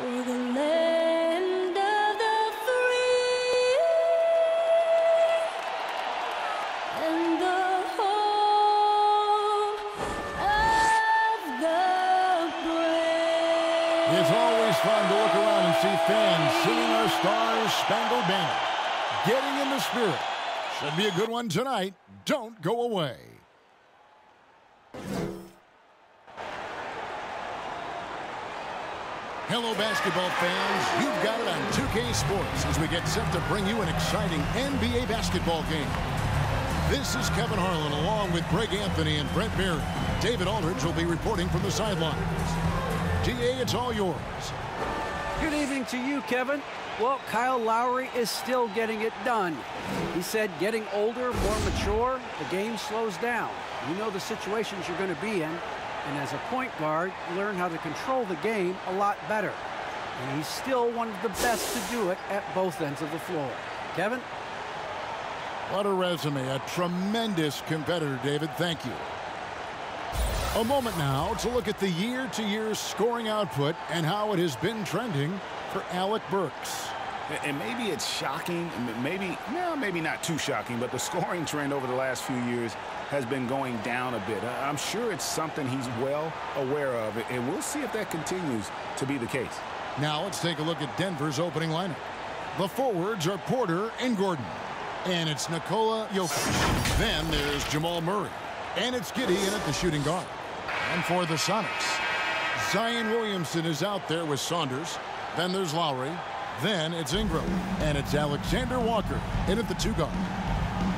For the land of the free and the home of the brave. It's always fun to look around and see fans singing our Star-Spangled Banner. Getting in the spirit. Should be a good one tonight. Don't go away. Hello, basketball fans. You've got it on 2K Sports as we get set to bring you an exciting NBA basketball game. This is Kevin Harlan along with Greg Anthony and Brent Berry. David Aldridge will be reporting from the sidelines. DA, it's all yours. Good evening to you, Kevin. Well, Kyle Lowry is still getting it done. He said getting older, more mature, the game slows down. You know the situations you're going to be in. And as a point guard, learn how to control the game a lot better. And he's still one of the best to do it at both ends of the floor. Kevin? What a resume. A tremendous competitor, David. Thank you. A moment now to look at the year-to-year scoring output and how it has been trending for Alec Burks. And maybe it's shocking, maybe not too shocking, but the scoring trend over the last few years has been going down a bit. I'm sure it's something he's well aware of, and we'll see if that continues to be the case. Now let's take a look at Denver's opening lineup. The forwards are Porter and Gordon. And it's Nikola Jokic. Then there's Jamal Murray. And it's Gideon at the shooting guard. And for the Sonics, Zion Williamson is out there with Saunders. Then there's Lowry. Then it's Ingram. And it's Alexander Walker in at the two guard.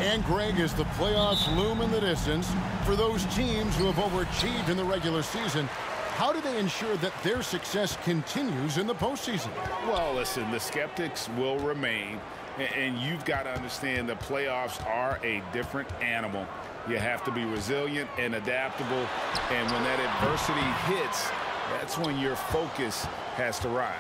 And Greg, as the playoffs loom in the distance, for those teams who have overachieved in the regular season, how do they ensure that their success continues in the postseason? Well, listen, the skeptics will remain, and you've got to understand the playoffs are a different animal. You have to be resilient and adaptable, and when that adversity hits, that's when your focus has to rise.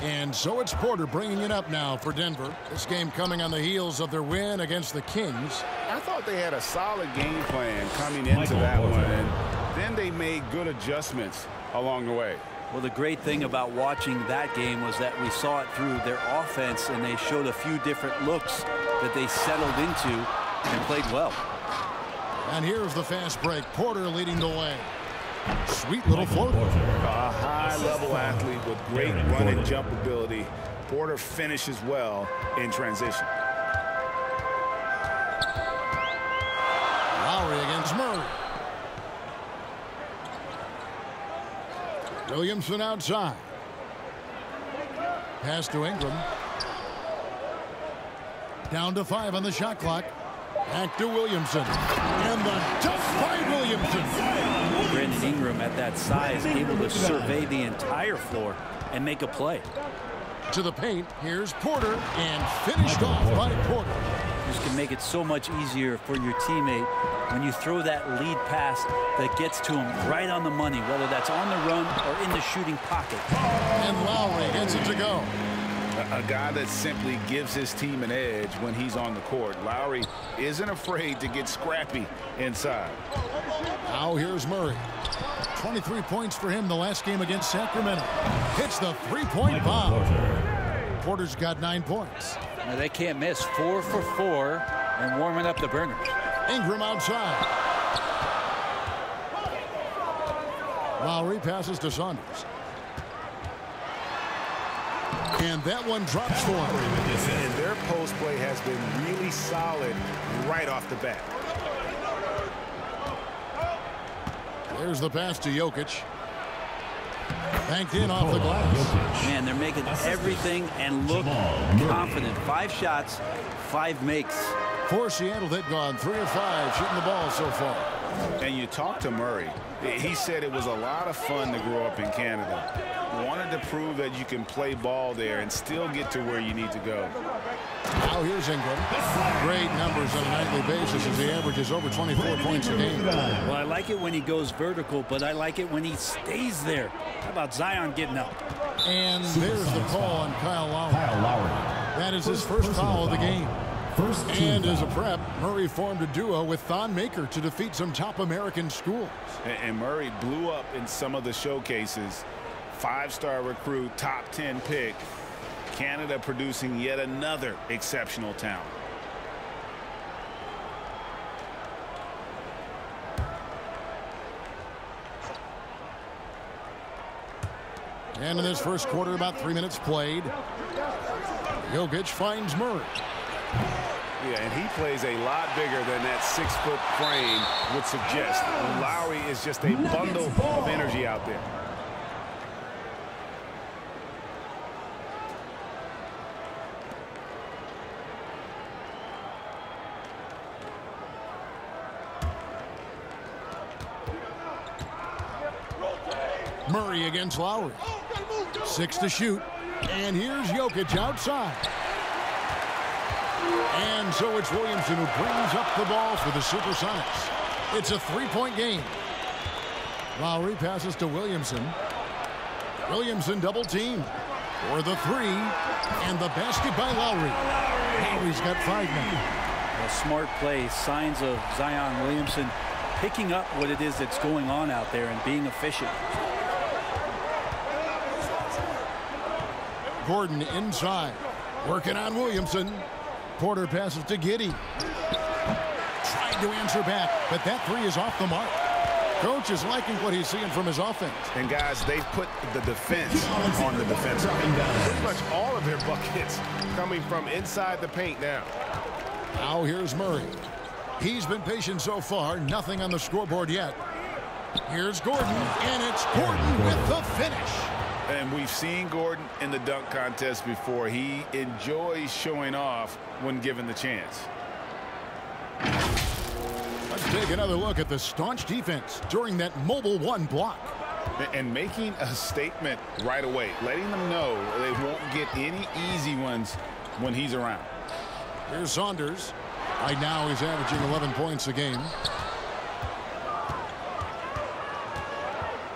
And so it's Porter bringing it up now for Denver. This game coming on the heels of their win against the Kings. I thought they had a solid game plan coming into that one, and then they made good adjustments along the way. Well, the great thing about watching that game was that we saw it through their offense, and they showed a few different looks that they settled into and played well. And here's the fast break. Porter leading the way. Sweet little floater. A high-level athlete with great run and jump ability. Porter finishes well in transition. Lowry against Murray. Williamson outside. Pass to Ingram. Down to 5 on the shot clock. Back to Williamson. And the dunk by Williamson. Brandon Ingram at that size, able to survey the entire floor and make a play. To the paint, here's Porter, and finished off by Porter. This can make it so much easier for your teammate when you throw that lead pass that gets to him right on the money, whether that's on the run or in the shooting pocket. And Lowry gets it to go. A guy that simply gives his team an edge when he's on the court. Lowry isn't afraid to get scrappy inside. Now here's Murray. 23 points for him the last game against Sacramento. Hits the three-point bomb. Porter's got 9 points. Now they can't miss. 4 for 4 and warming up the burners. Ingram outside. Lowry passes to Saunders. And that one drops for him. And their post play has been really solid right off the bat. There's the pass to Jokic. Banked in off the glass. Man, they're making everything and look confident. 5 shots, 5 makes. For Seattle, they've gone 3 of 5 shooting the ball so far. And you talk to Murray. He said it was a lot of fun to grow up in Canada. Wanted to prove that you can play ball there and still get to where you need to go. Now here's Ingram. Great numbers on a nightly basis as he averages over 24 points a game. Well, I like it when he goes vertical, but I like it when he stays there. How about Zion getting up? And there's the call on Kyle Lowry. That is his first foul of the game. And as a prep, Murray formed a duo with Thon Maker to defeat some top American schools. And Murray blew up in some of the showcases. 5-star recruit, top 10 pick. Canada producing yet another exceptional talent. And in this first quarter, about 3 minutes played. Jokic finds Murray. Yeah, and he plays a lot bigger than that 6-foot frame would suggest. Lowry is just a bundle of energy out there. Murray against Lowry. 6 to shoot. And here's Jokic outside. And so it's Williamson who brings up the ball for the Supersonics. It's a 3-point game. Lowry passes to Williamson. Williamson double team for the 3. And the basket by Lowry. Lowry's got 5 now. A smart play. Signs of Zion Williamson picking up what it is that's going on out there and being efficient. Gordon inside. Working on Williamson. Porter passes to Giddey. Tried to answer back, but that 3 is off the mark. Coach is liking what he's seeing from his offense. And guys, they've put the defense on the defensive. Pretty much all of their buckets coming from inside the paint now. Now here's Murray. He's been patient so far. Nothing on the scoreboard yet. Here's Gordon, and it's Gordon with the finish. And we've seen Gordon in the dunk contest before. He enjoys showing off when given the chance. Let's take another look at the staunch defense during that mobile 1 block. And making a statement right away, letting them know they won't get any easy ones when he's around. Here's Saunders. Right now he's averaging 11 points a game.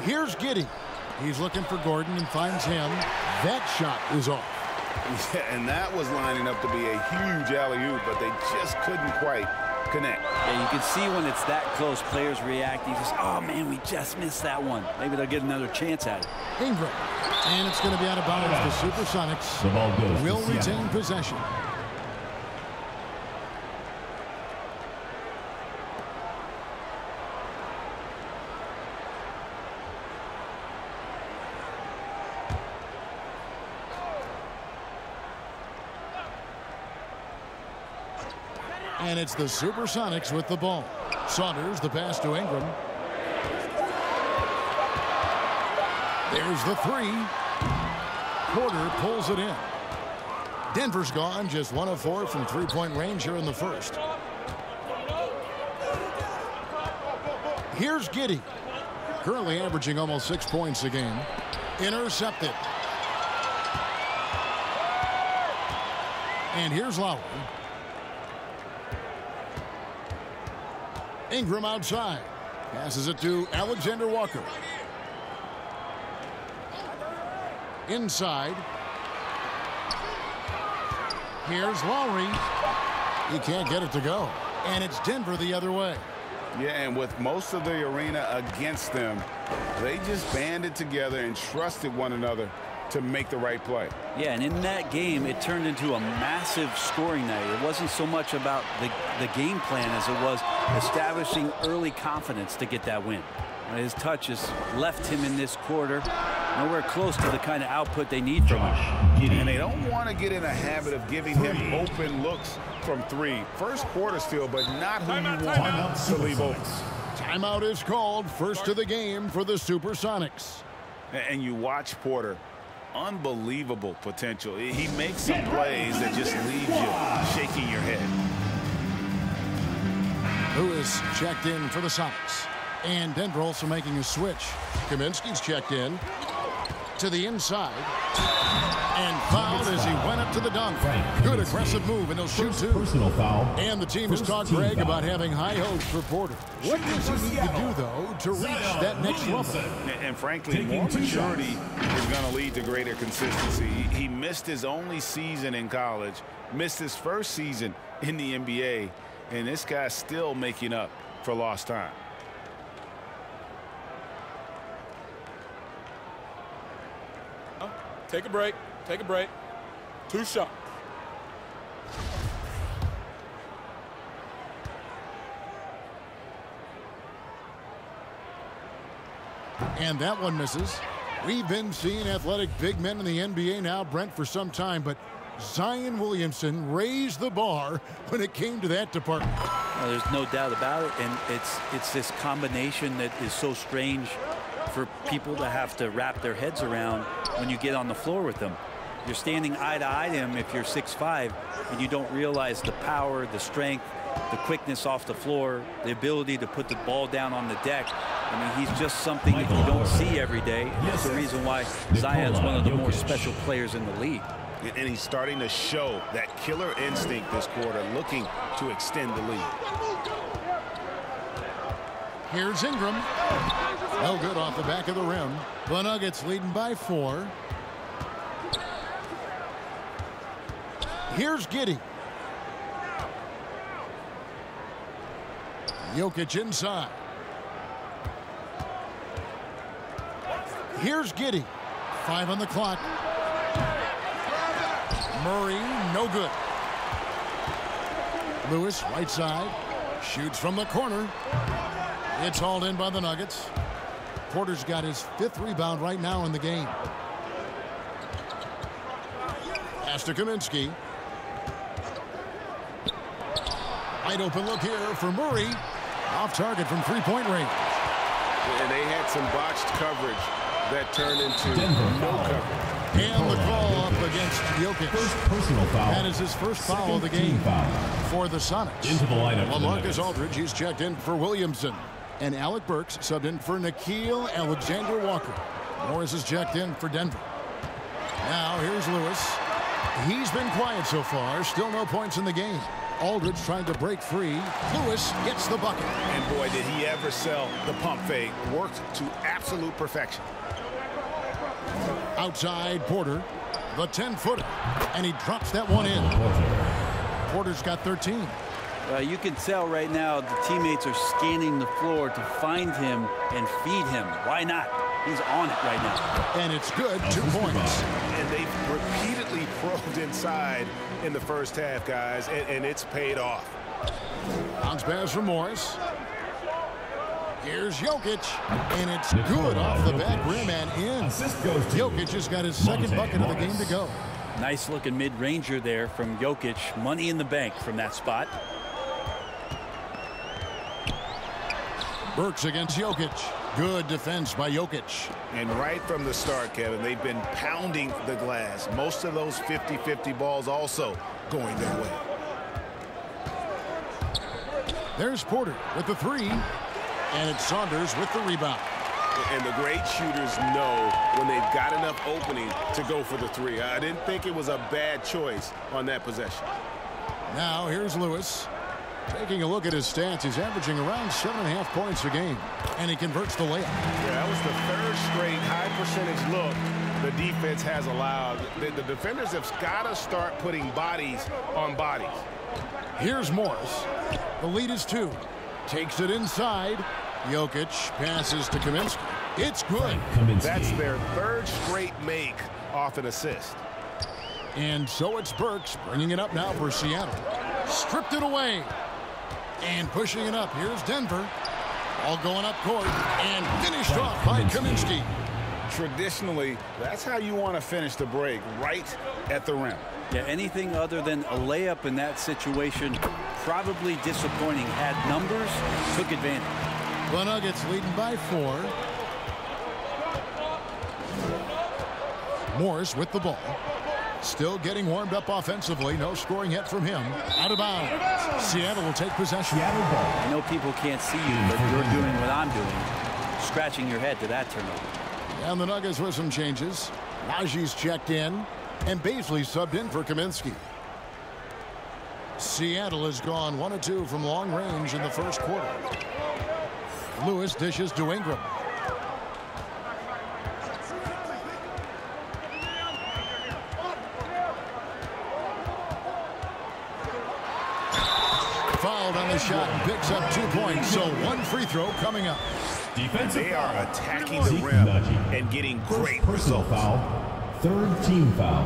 Here's Giddey. He's looking for Gordon and finds him. That shot is off. Yeah, and that was lining up to be a huge alley-oop, but they just couldn't quite connect. Yeah, you can see when it's that close, players react. You just, oh man, we just missed that one. Maybe they'll get another chance at it. Ingram. And it's going to be out of bounds. The Supersonics will retain possession. And it's the Supersonics with the ball. Saunders, the pass to Ingram. There's the 3. Porter pulls it in. Denver's gone, just 1 of 4 from 3-point range here in the first. Here's Giddey. Currently averaging almost 6 points a game. Intercepted. And here's Lowry. Ingram outside. Passes it to Alexander Walker. Inside. Here's Lowry. He can't get it to go. And it's Denver the other way. Yeah, and with most of the arena against them, they just banded together and trusted one another to make the right play. Yeah, and in that game, it turned into a massive scoring night. It wasn't so much about the game plan as it was establishing early confidence to get that win. His touches left him in this quarter nowhere close to the kind of output they need from him. And they don't want to get in a habit of giving him open looks from 3. First quarter still, but not who you want to leave open. Timeout is called. First of the game for the Supersonics. And you watch Porter. Unbelievable potential. He makes some plays that just leaves you shaking your head. Lewis checked in for the Sonics. And Denver also making a switch. Kaminsky's checked in to the inside. And fouled as he went up to the dunk. Good aggressive move, and he'll shoot 2. Personal foul. And the team has talked Greg about having high hopes for Porter. What does he need to do, though, to reach that next level? And frankly, more maturity is going to lead to greater consistency. He missed his only season in college, missed his first season in the NBA, and this guy's still making up for lost time. Take a break. Take a break. 2 shots. And that one misses. We've been seeing athletic big men in the NBA now, Brent, for some time, but Zion Williamson raised the bar when it came to that department. Well, there's no doubt about it, and it's this combination that is so strange for people to have to wrap their heads around when you get on the floor with them. You're standing eye to eye to him if you're 6'5", and you don't realize the power, the strength, the quickness off the floor, the ability to put the ball down on the deck. I mean, he's just something that you don't see every day. That's the reason why Zion's one of the more special players in the league. And he's starting to show that killer instinct this quarter, looking to extend the lead. Here's Ingram. No good off the back of the rim. The Nuggets leading by 4. Here's Giddey. Jokic inside. Here's Giddey. 5 on the clock. Murray, no good. Lewis, right side. Shoots from the corner. It's hauled in by the Nuggets. Porter's got his 5th rebound right now in the game. Pass to Kaminsky. Wide open look here for Murray. Off target from 3-point range. And they had some botched coverage that turned into no coverage. And the call up against Jokic. Personal foul. That is his first foul of the game for the Sonics. Into the lineup. LaMarcus Aldridge, he's checked in for Williamson. And Alec Burks subbed in for Nickeil Alexander-Walker. Morris is checked in for Denver. Now here's Lewis. He's been quiet so far. Still no points in the game. Aldridge trying to break free. Lewis gets the bucket. And boy, did he ever sell the pump fake. Worked to absolute perfection. Outside Porter, the 10-footer, and he drops that one in. Porter's got 13. You can tell right now the teammates are scanning the floor to find him and feed him. Why not? He's on it right now. And it's good. 2 points. And they've repeatedly probed inside in the first half, guys, and it's paid off. Bounce pass from Morris. Here's Jokic, and it's good off the back rim and in. Jokic has got his 2nd bucket of the game to go. Nice looking mid-ranger there from Jokic. Money in the bank from that spot. Burks against Jokic. Good defense by Jokic. And right from the start, Kevin, they've been pounding the glass. Most of those 50-50 balls also going their way. There's Porter with the 3. And it's Saunders with the rebound. And the great shooters know when they've got enough opening to go for the 3. I didn't think it was a bad choice on that possession. Now here's Lewis. Taking a look at his stats, he's averaging around 7.5 points a game. And he converts the layup. Yeah, that was the 3rd straight high percentage look the defense has allowed. The defenders have got to start putting bodies on bodies. Here's Morris. The lead is 2. Takes it inside. Jokic passes to Kaminsky. It's good. That's their 3rd straight make off an assist. And so it's Burks bringing it up now for Seattle. Stripped it away. And pushing it up. Here's Denver. All going up court. And finished off by Kaminsky. Traditionally, that's how you want to finish the break, right at the rim. Yeah, anything other than a layup in that situation, probably disappointing. Had numbers, took advantage. The Nuggets leading by 4. Morris with the ball. Still getting warmed up offensively. No scoring yet from him. Out of bounds. Seattle will take possession. I know people can't see you, but you're doing what I'm doing. Scratching your head to that turnover. And the Nuggets with some changes. Najee's checked in. And Baisley subbed in for Kaminsky. Seattle has gone 1 of 2 from long range in the first quarter. Lewis dishes to Ingram. Fouled on the shot and picks up 2 points. So 1 free throw coming up. They are attacking the rim and getting great results. Third team foul.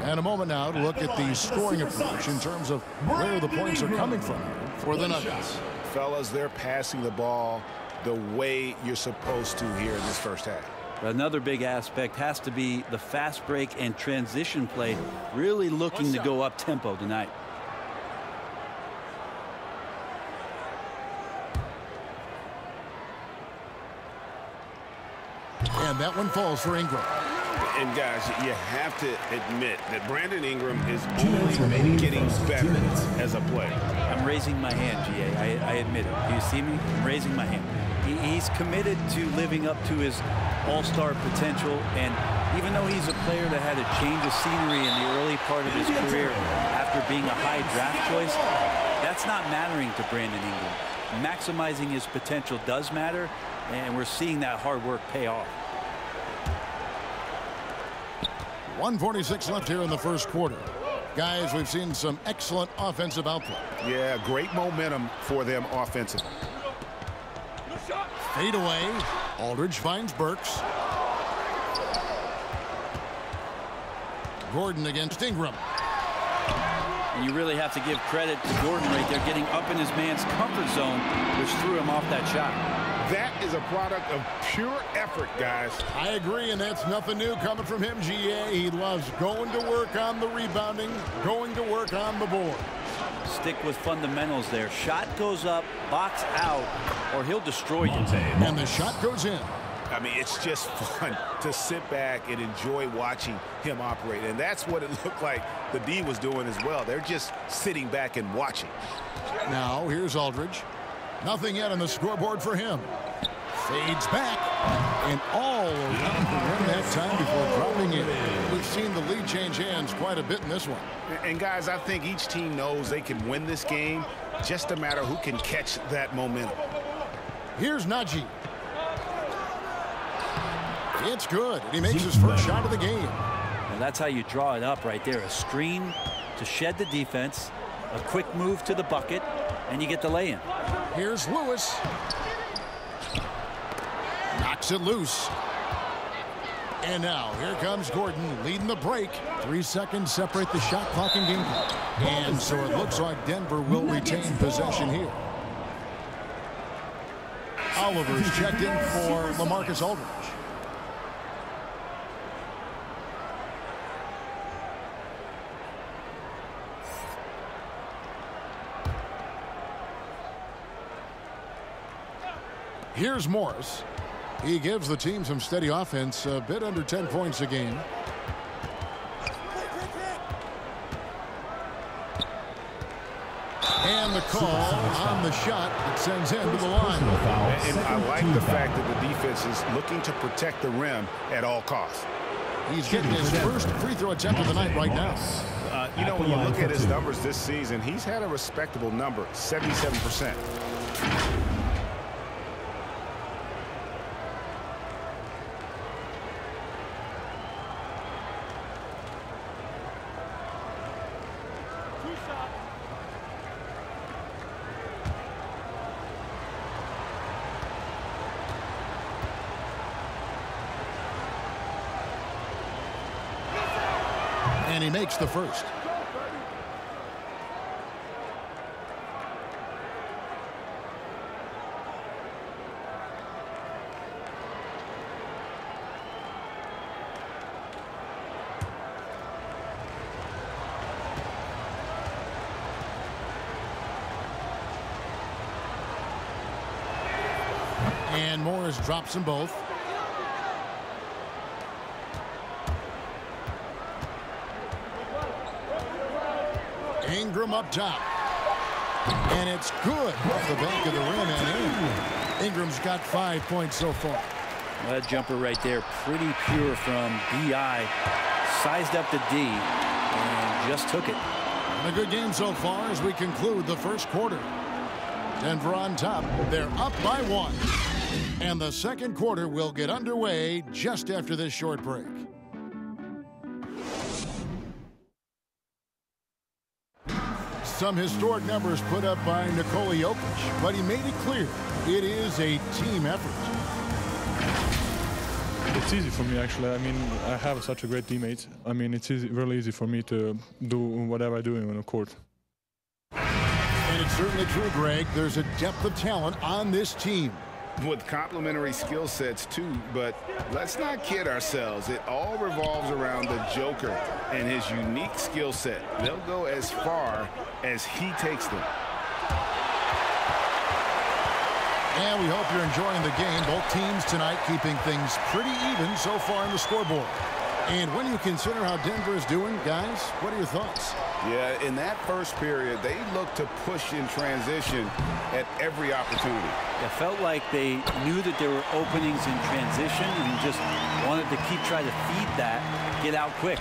And a moment now to look at the scoring approach in terms of where the points are coming from for the Nuggets. Fellas, they're passing the ball the way you're supposed to here in this first half. Another big aspect has to be the fast break and transition play, really looking to go up tempo tonight. And that one falls for Ingram. And guys, you have to admit that Brandon Ingram is only getting better as a player. I'm raising my hand, GA. I admit it. Do you see me? I'm raising my hand. He's committed to living up to his all-star potential, and even though he's a player that had a change of scenery in the early part of his career after being a high draft choice, that's not mattering to Brandon Ingram. Maximizing his potential does matter, and we're seeing that hard work pay off. 1:46 left here in the first quarter. Guys, we've seen some excellent offensive output. Yeah, great momentum for them offensively. Fade away. Aldridge finds Burks. Gordon against Ingram. And you really have to give credit to Gordon right there, getting up in his man's comfort zone, which threw him off that shot. That is a product of pure effort, guys. I agree, and that's nothing new coming from him, GA. He loves going to work on the rebounding, going to work on the board. Stick with fundamentals there. Shot goes up, box out, or he'll destroy you. And the shot goes in. I mean, it's just fun to sit back and enjoy watching him operate. And that's what it looked like the D was doing as well. They're just sitting back and watching. Now, here's Aldridge. Nothing yet on the scoreboard for him. Fades back. And all around the rim that time before dropping in. We've seen the lead change hands quite a bit in this one. And guys, I think each team knows they can win this game. Just a matter who can catch that momentum. Here's Najee. It's good. And he makes his first shot of the game. And that's how you draw it up right there. A screen to shed the defense, a quick move to the bucket, and you get the lay-in. Here's Lewis. Knocks it loose. And now here comes Gordon leading the break. 3 seconds separate the shot clock and game clock. And so it looks like Denver will retain possession here. Oliver's checked in for LaMarcus Aldridge. Here's Morris. He gives the team some steady offense, a bit under 10 points a game. And the call on the shot that sends him to the line. And I like the fact that the defense is looking to protect the rim at all costs. He's getting his first free throw attempt of the night right now. You know, when you look at his numbers this season, he's had a respectable number, 77%. And he makes the first. And Morris drops them both. Ingram up top. And it's good off the back of the rim and in. Ingram's got 5 points so far. That jumper right there, pretty pure from B.I. Sized up the D and just took it. And a good game so far as we conclude the first quarter. Denver on top. They're up by 1. And the second quarter will get underway just after this short break. Some historic numbers put up by Nikola Jokic, but he made it clear it is a team effort. It's easy for me, actually. I mean, I have such a great teammate. I mean, it's really easy for me to do whatever I'm doing on the court. And it's certainly true, Greg. There's a depth of talent on this team. With complementary skill sets, too. But let's not kid ourselves. It all revolves around the Joker and his unique skill set. They'll go as far as he takes them. And we hope you're enjoying the game. Both teams tonight keeping things pretty even so far in the scoreboard. And when you consider how Denver is doing, guys, what are your thoughts? Yeah, in that first period, they looked to push in transition at every opportunity. It felt like they knew that there were openings in transition and just wanted to keep trying to feed that, get out quick.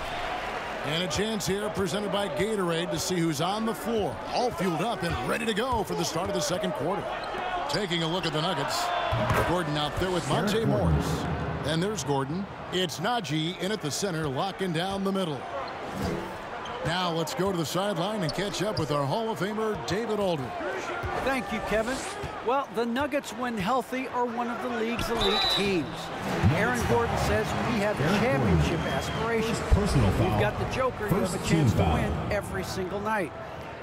And a chance here presented by Gatorade to see who's on the floor, all fueled up and ready to go for the start of the second quarter. Taking a look at the Nuggets. Gordon out there with Monte Morris. Then there's Gordon. It's Najee in at the center, locking down the middle. Now let's go to the sideline and catch up with our Hall of Famer, David Aldridge. Thank you, Kevin. Well, the Nuggets, when healthy, are one of the league's elite teams. Aaron Gordon says we have championship aspirations. We've got the Joker. You have a chance to win every single night.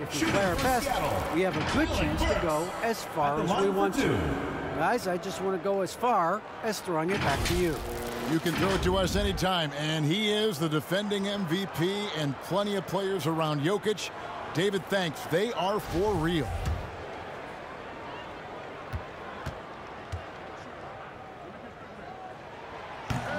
If we play our best, we have a good chance to go as far as we want to. Guys, I just want to go as far as throwing it back to you. You can throw it to us anytime, and he is the defending MVP and plenty of players around Jokic. David, thanks. They are for real.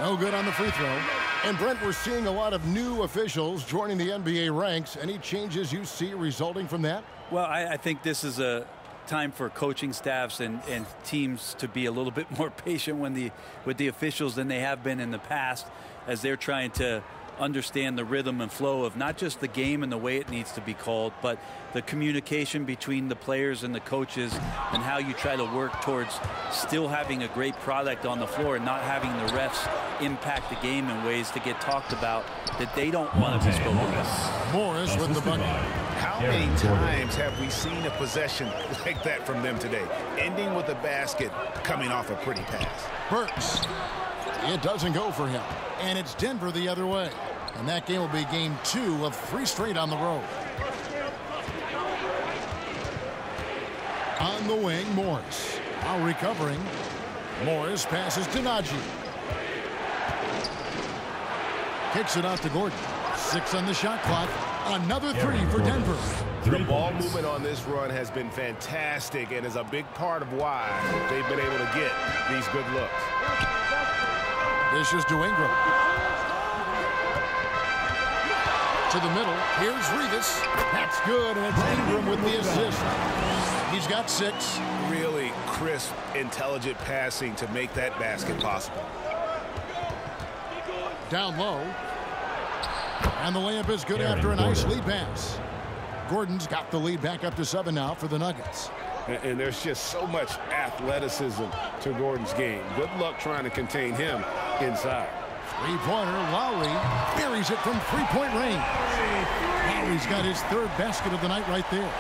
No good on the free throw. And Brent, we're seeing a lot of new officials joining the NBA ranks. Any changes you see resulting from that? Well, I think this is a time for coaching staffs and teams to be a little bit more patient with the officials than they have been in the past, as they're trying to understand the rhythm and flow of not just the game and the way it needs to be called, but the communication between the players and the coaches and how you try to work towards still having a great product on the floor and not having the refs impact the game in ways to get talked about that they don't want to be spoken about. Morris with the bucket. How many times have we seen a possession like that from them today, ending with a basket coming off a pretty pass? Burks. It doesn't go for him. And it's Denver the other way. And that game will be game 2 of 3 straight on the road. On the wing, Morris. Now recovering. Morris passes to Najee. Kicks it out to Gordon. 6 on the shot clock. Another 3 for Denver. The ball movement on this run has been fantastic and is a big part of why they've been able to get these good looks. This is to Ingram. To the middle. Here's Rivas. That's good, and it's Ingram with the assist. He's got 6. Really crisp, intelligent passing to make that basket possible. Down low. And the layup is good after a nice lead pass. Gordon's got the lead back up to 7 now for the Nuggets. And there's just so much athleticism to Gordon's game. Good luck trying to contain him inside. Three-pointer, Lowry buries it from three-point range. Lowry's got his 3rd basket of the night right there.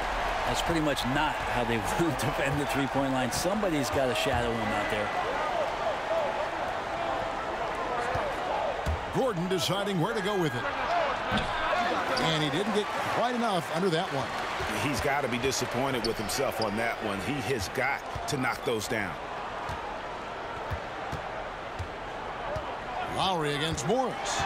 That's pretty much not how they will defend the three-point line. Somebody's got to shadow him out there. Gordon deciding where to go with it. And he didn't get quite enough under that one. He's got to be disappointed with himself on that one. He has got to knock those down. Lowry against Morris.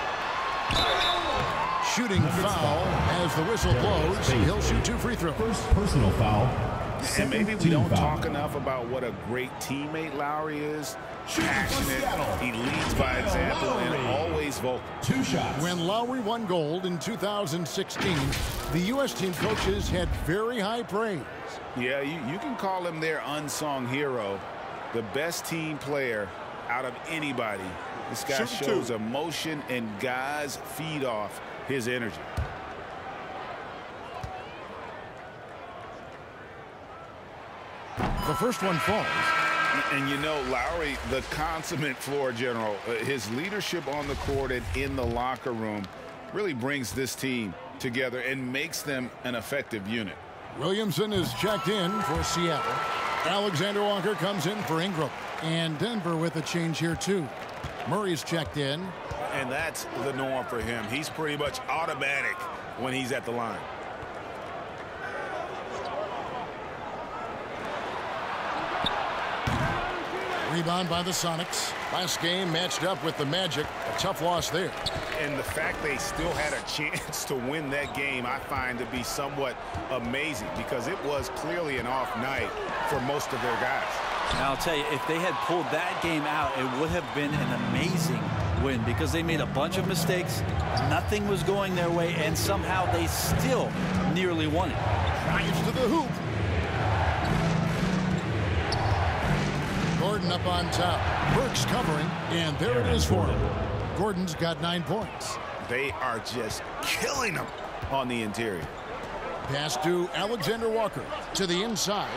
Shooting foul as the whistle blows. He'll shoot 2 free throws. First personal foul. And maybe we don't talk enough about what a great teammate Lowry is. Passionate, he leads by example, and always vocal. 2 shots. When Lowry won gold in 2016, the U.S. team coaches had very high praise. Yeah, you can call him their unsung hero, the best team player out of anybody. This guy shows emotion, and guys feed off his energy. The first one falls. And you know, Lowry, the consummate floor general, his leadership on the court and in the locker room really brings this team together and makes them an effective unit. Williamson is checked in for Seattle. Alexander Walker comes in for Ingram. And Denver with a change here, too. Murray's checked in. And that's the norm for him. He's pretty much automatic when he's at the line. Rebound by the Sonics. Last game matched up with the Magic. A tough loss there. And the fact they still had a chance to win that game, I find to be somewhat amazing because it was clearly an off night for most of their guys. Now, I'll tell you, if they had pulled that game out, it would have been an amazing win because they made a bunch of mistakes. Nothing was going their way, and somehow they still nearly won it. Drives to the hoop. Gordon up on top. Burks covering, and there it is for him. Gordon's got 9 points. They are just killing them on the interior. Pass to Alexander Walker to the inside.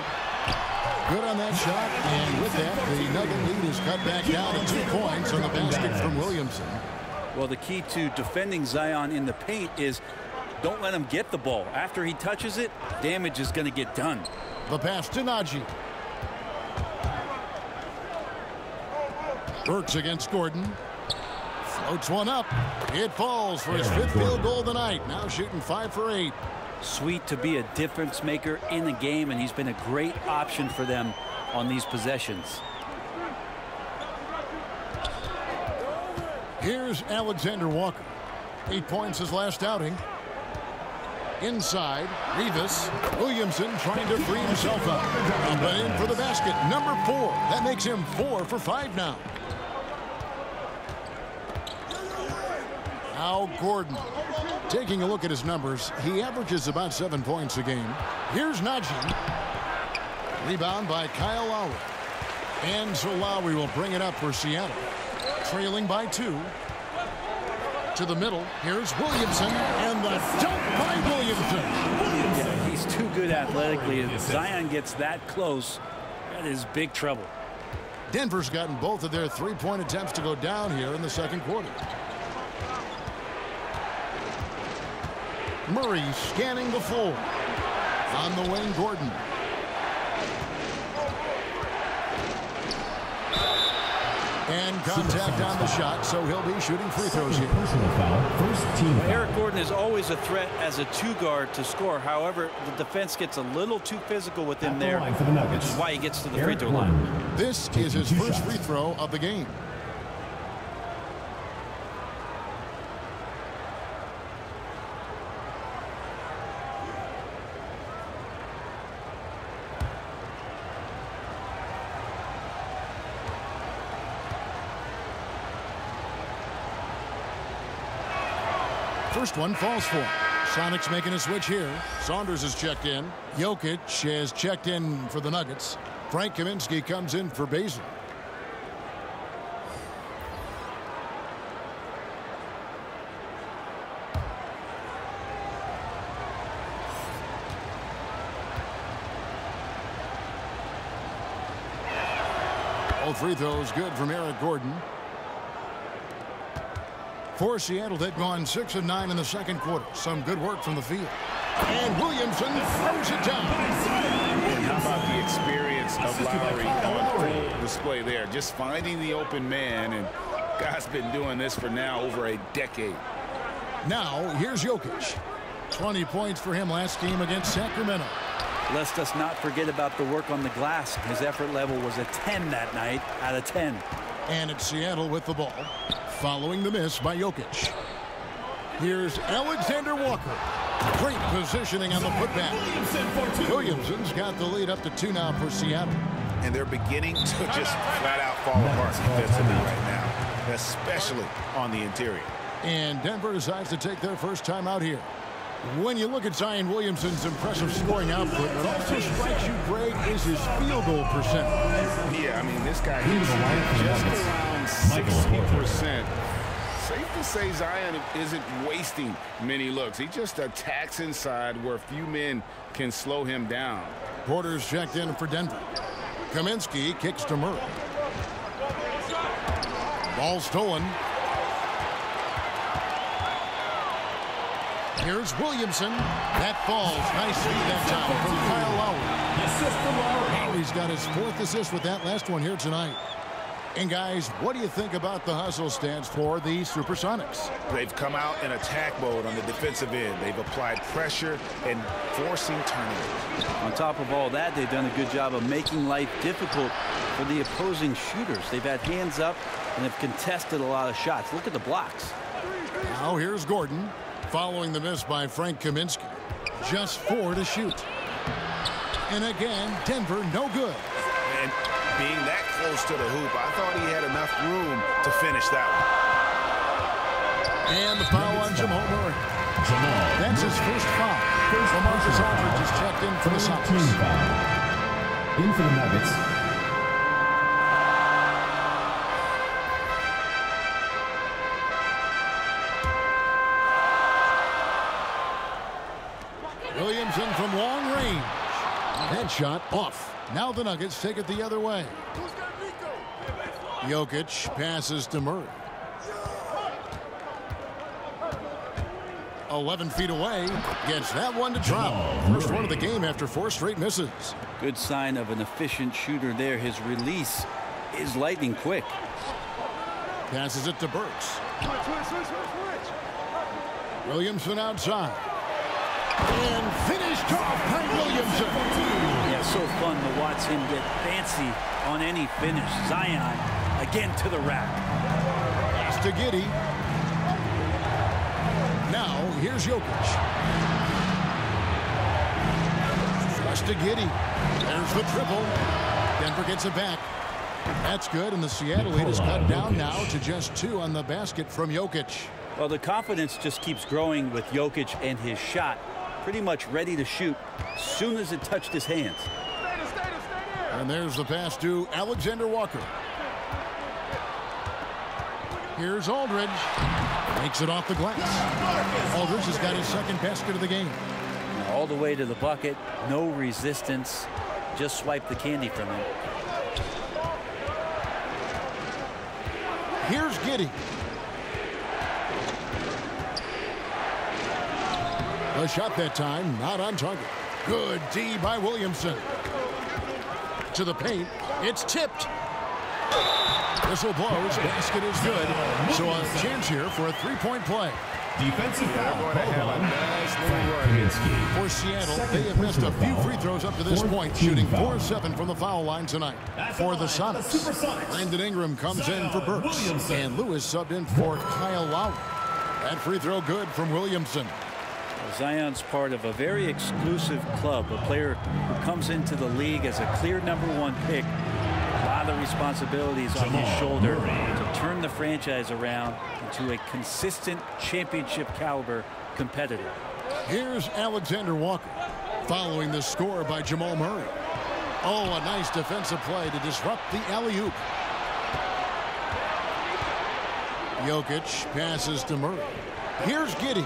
Good on that shot, and with that, the Nugget lead is cut back down to 2 points on the basket from Williamson. Well, the key to defending Zion in the paint is don't let him get the ball. After he touches it, damage is going to get done. The pass to Najee. Burks against Gordon. Floats one up. It falls for his 5th field goal of the night. Now shooting 5 for 8. Sweet to be a difference maker in the game, and he's been a great option for them on these possessions. Here's Alexander Walker. 8 points his last outing. Inside, Rivas. Williamson trying to free himself up. But in for the basket, number 4. That makes him 4 for 5 now. Now Gordon. Taking a look at his numbers, he averages about 7 points a game. Here's Najee. Rebound by Kyle Lowry. And so Lowry will bring it up for Seattle. Trailing by 2. To the middle. Here's Williamson. And the dunk by Williamson. Yeah, he's too good athletically. If Zion gets that close, that is big trouble. Denver's gotten both of their 3-point attempts to go down here in the second quarter. Murray scanning the floor. On the wing, Gordon. And contact on the shot, so he'll be shooting free throws here. Eric Gordon is always a threat as a 2-guard to score. However, the defense gets a little too physical with him there, which is why he gets to the free throw line. This is his first free throw of the game. First one falls for him. Sonics making a switch here. Saunders is checked in. Jokic has checked in for the Nuggets. Frank Kaminsky comes in for Basil. All free throws good from Eric Gordon. For Seattle, they've gone 6 of 9 in the second quarter. Some good work from the field. And Williamson throws it down. And how about the experience of Lowry on full display there? Just finding the open man, and guy's been doing this for now over a decade. Now, here's Jokic. 20 points for him last game against Sacramento. Let us not forget about the work on the glass. His effort level was a 10 that night out of 10. And it's Seattle with the ball. Following the miss by Jokic. Here's Alexander Walker. Great positioning on the putback. Williamson's got the lead up to 2 now for Seattle. And they're beginning to just flat out fall apart defensively right now, especially on the interior. And Denver decides to take their first time out here. When you look at Zion Williamson's impressive scoring output, what also strikes you, Greg, is his field goal percentage. Yeah, I mean, this guy hits just around 60%. Safe to say Zion isn't wasting many looks. He just attacks inside where few men can slow him down. Porter's checked in for Denver. Kaminsky kicks to Murray. Ball stolen. Here's Williamson. That falls. Nice feed that time from Kyle Lowry. Assist from Lowry. Lowry's got his 4th assist with that last one here tonight. And guys, what do you think about the hustle stance for the Supersonics? They've come out in attack mode on the defensive end. They've applied pressure and forcing turnovers. On top of all that, they've done a good job of making life difficult for the opposing shooters. They've had hands up and have contested a lot of shots. Look at the blocks. Now here's Gordon following the miss by Frank Kaminsky. Just 4 to shoot. And again, Denver no good. And being that close to the hoop, I thought he had enough room to finish that one. And the foul on Jamal Murray. That's his first foul. Marcus Aldridge is checked in for the Celtics. In for the Nuggets. Williamson from long range. Headshot off. Now the Nuggets take it the other way. Jokic passes to Murray. 11 feet away. Gets that one to drop. First one of the game after 4 straight misses. Good sign of an efficient shooter there. His release is lightning quick. Passes it to Burks. Williamson outside. And finished off by Williamson. Yeah, so fun to watch him get fancy on any finish. Zion again to the rack. Pass to Giddey. Now here's Jokic. Pass to Giddey. There's the triple. Denver gets it back. That's good, and the Seattle lead is cut down now to just 2 on the basket from Jokic. Well, the confidence just keeps growing with Jokic and his shot. Pretty much ready to shoot as soon as it touched his hands. And there's the pass to Alexander Walker. Here's Aldridge. Makes it off the glass. Aldridge has got his second basket of the game. All the way to the bucket. No resistance. Just swipe the candy from him. Here's Giddey. The shot that time, not on target. Good D by Williamson. To the paint. It's tipped. Whistle blows. Basket is good. So a chance here for a 3-point play. Defensive foul. For Seattle, they have missed a few free throws up to this point, shooting 4-7 from the foul line tonight. For the Sonics, Brandon Ingram comes in for Burks, and Lewis subbed in for Kyle Lowry. That free throw good from Williamson. Zion's part of a very exclusive club, a player who comes into the league as a clear #1 pick. A lot of responsibilities on his shoulder to turn the franchise around into a consistent championship caliber competitor. Here's Alexander Walker following the score by Jamal Murray. Oh, a nice defensive play to disrupt the alley-oop. Jokic passes to Murray. Here's Giddey.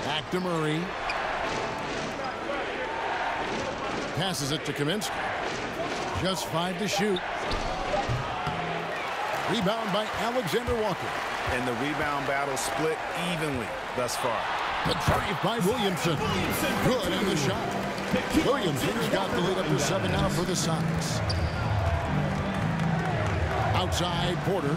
Back to Murray. Passes it to Kaminsky. Just 5 to shoot. Rebound by Alexander Walker. And the rebound battle split evenly thus far. The drive by Williamson. Good in the shot. Williamson's got the lead up to 7 now for the Sonics. Outside Porter.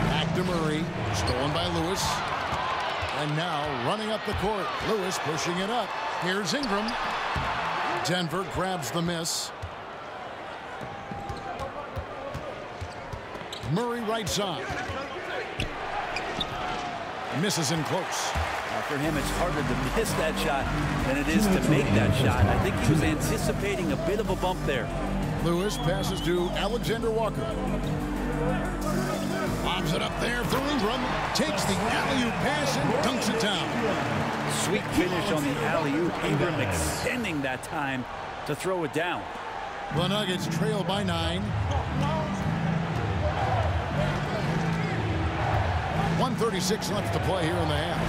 Back to Murray. Stolen by Lewis. And now running up the court. Lewis pushing it up. Here's Ingram. Denver grabs the miss. Murray right side. Misses in close. For him, it's harder to miss that shot than it is to make that shot. I think he was anticipating a bit of a bump there. Lewis passes to Alexander Walker. Lobs it up there for Ingram. Takes the alley-oop pass and dunks it down. Sweet finish on the alley-oop. Ingram extending that time to throw it down. The Nuggets trail by 9. 1:36 left to play here in the half.